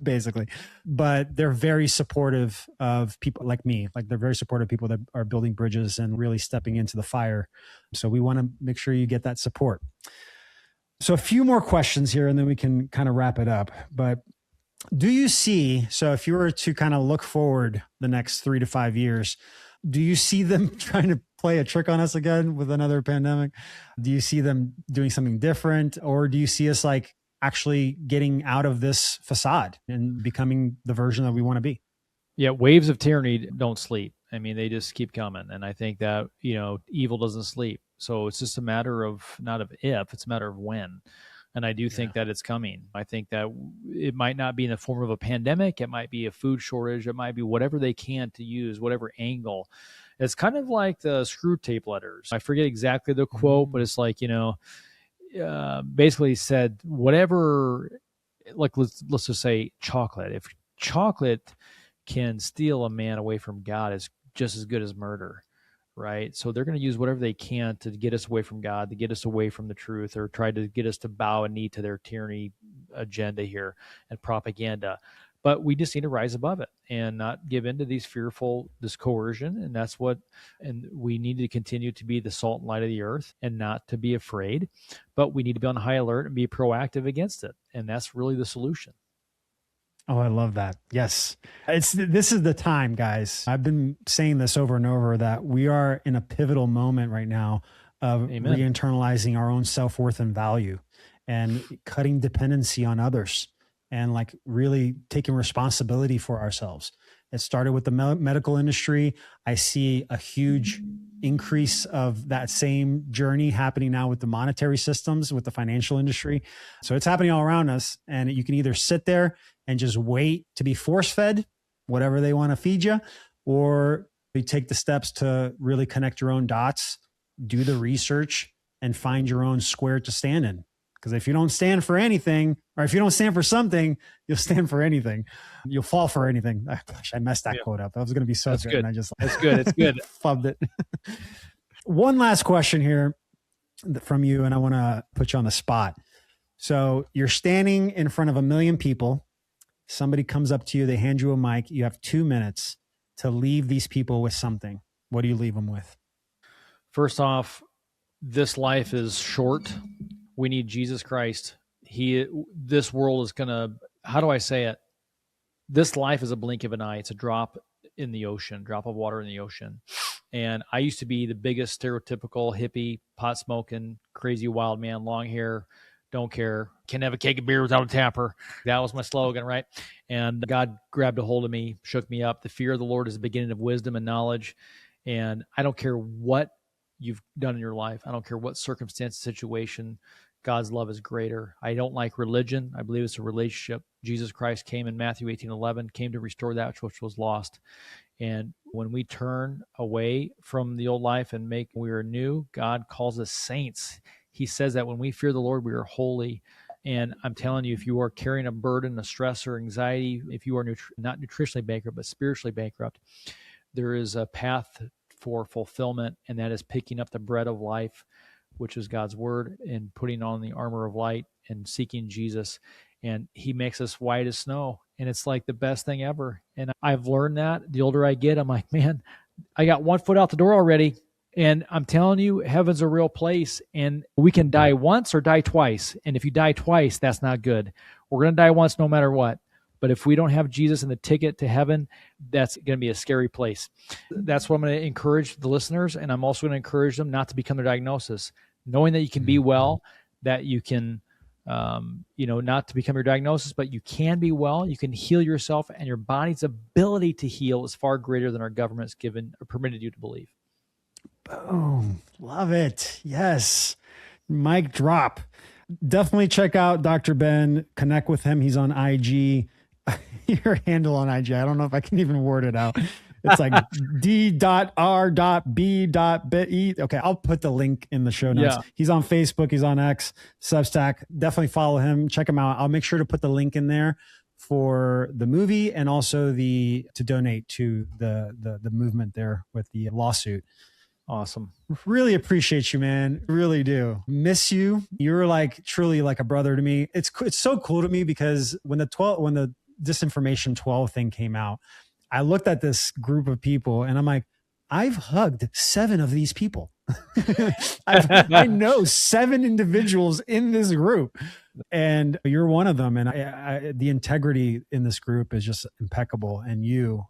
basically. But they're very supportive of people like me. Like they're very supportive of people that are building bridges and really stepping into the fire. So we want to make sure you get that support. So a few more questions here and then we can kind of wrap it up. But do you see, so if you were to kind of look forward the next 3 to 5 years, do you see them trying to play a trick on us again with another pandemic? Do you see them doing something different? Or do you see us like actually getting out of this facade and becoming the version that we want to be? Yeah, waves of tyranny don't sleep. I mean, they just keep coming. And I think that, evil doesn't sleep. So it's just a matter of not of if, it's a matter of when. And I do think that it's coming. I think that it might not be in the form of a pandemic. It might be a food shortage. It might be whatever they can to use, whatever angle. It's kind of like the screw tape letters. I forget exactly the quote, but it's like, basically said whatever, like let's just say chocolate. If chocolate can steal a man away from God, is just as good as murder. Right. So they're going to use whatever they can to get us away from God, to get us away from the truth, or try to get us to bow a knee to their tyranny agenda here and propaganda. But we just need to rise above it and not give in to this coercion. And we need to continue to be the salt and light of the earth and not to be afraid, but we need to be on high alert and be proactive against it. And that's really the solution. Oh, I love that. Yes. This is the time, guys. I've been saying this over and over that we are in a pivotal moment right now of re-internalizing our own self-worth and value and cutting dependency on others and like really taking responsibility for ourselves. It started with the medical industry. I see a huge increase of that same journey happening now with the monetary systems, with the financial industry. So it's happening all around us. And you can either sit there and just wait to be force-fed, whatever they want to feed you, or you take the steps to really connect your own dots, do the research, and find your own square to stand in. Because if you don't stand for anything, or if you don't stand for something, you'll stand for anything. You'll fall for anything. Gosh, I messed that quote up. That was going to be so good. And I just That's good. It's good. Fubbed it. One last question here from you, and I want to put you on the spot. So you're standing in front of 1 million people. Somebody comes up to you, they hand you a mic. You have 2 minutes to leave these people with something. What do you leave them with? First off, this life is short. We need Jesus Christ. This world is gonna, how do I say it? This life is a blink of an eye. It's a drop in the ocean, drop of water in the ocean. And I used to be the biggest stereotypical hippie, pot smoking, crazy wild man, long hair, don't care, can have a cake of beer without a tapper. That was my slogan, right? And God grabbed a hold of me, shook me up. The fear of the Lord is the beginning of wisdom and knowledge. And I don't care what you've done in your life. I don't care what circumstance, situation, God's love is greater. I don't like religion. I believe it's a relationship. Jesus Christ came in Matthew 18:11, came to restore that which was lost. And when we turn away from the old life and make we are new, God calls us saints. He says that when we fear the Lord, we are holy. And I'm telling you, if you are carrying a burden, a stress or anxiety, if you are not nutritionally bankrupt, but spiritually bankrupt, there is a path for fulfillment, and that is picking up the bread of life, which is God's word, and putting on the armor of light and seeking Jesus. And he makes us white as snow. And it's like the best thing ever. And I've learned that the older I get, I'm like, man, I got 1 foot out the door already. And I'm telling you, heaven's a real place, and we can die once or die twice. And if you die twice, that's not good. We're going to die once no matter what. But if we don't have Jesus and the ticket to heaven, that's going to be a scary place. That's what I'm going to encourage the listeners. And I'm also going to encourage them not to become their diagnosis, knowing that you can be well, that you can, not to become your diagnosis, but you can be well, you can heal yourself, and your body's ability to heal is far greater than our government's given or permitted you to believe. Boom. Love it. Yes. Mic drop. Definitely check out Dr. Ben. Connect with him. He's on IG. Your handle on IG. I don't know if I can even word it out. It's like d.r.b.be. Okay, I'll put the link in the show notes. Yeah. He's on Facebook. He's on X, Substack. Definitely follow him. Check him out. I'll make sure to put the link in there for the movie and also to donate to the movement there with the lawsuit. Awesome. Really appreciate you, man. Really do. Miss you. You're like truly like a brother to me. It's so cool to me because when the Disinformation 12 thing came out, I looked at this group of people and I'm like, I've hugged 7 of these people. I know 7 individuals in this group, and you're one of them. And the integrity in this group is just impeccable. And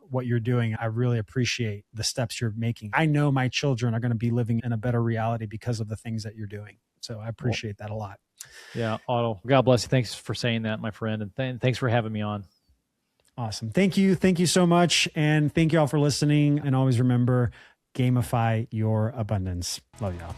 what you're doing, I really appreciate the steps you're making. I know my children are going to be living in a better reality because of the things that you're doing. So I appreciate that a lot. Yeah, Otto. God bless you. Thanks for saying that, my friend. And thanks for having me on. Awesome. Thank you. Thank you so much. And thank you all for listening. And always remember, gamify your abundance. Love y'all.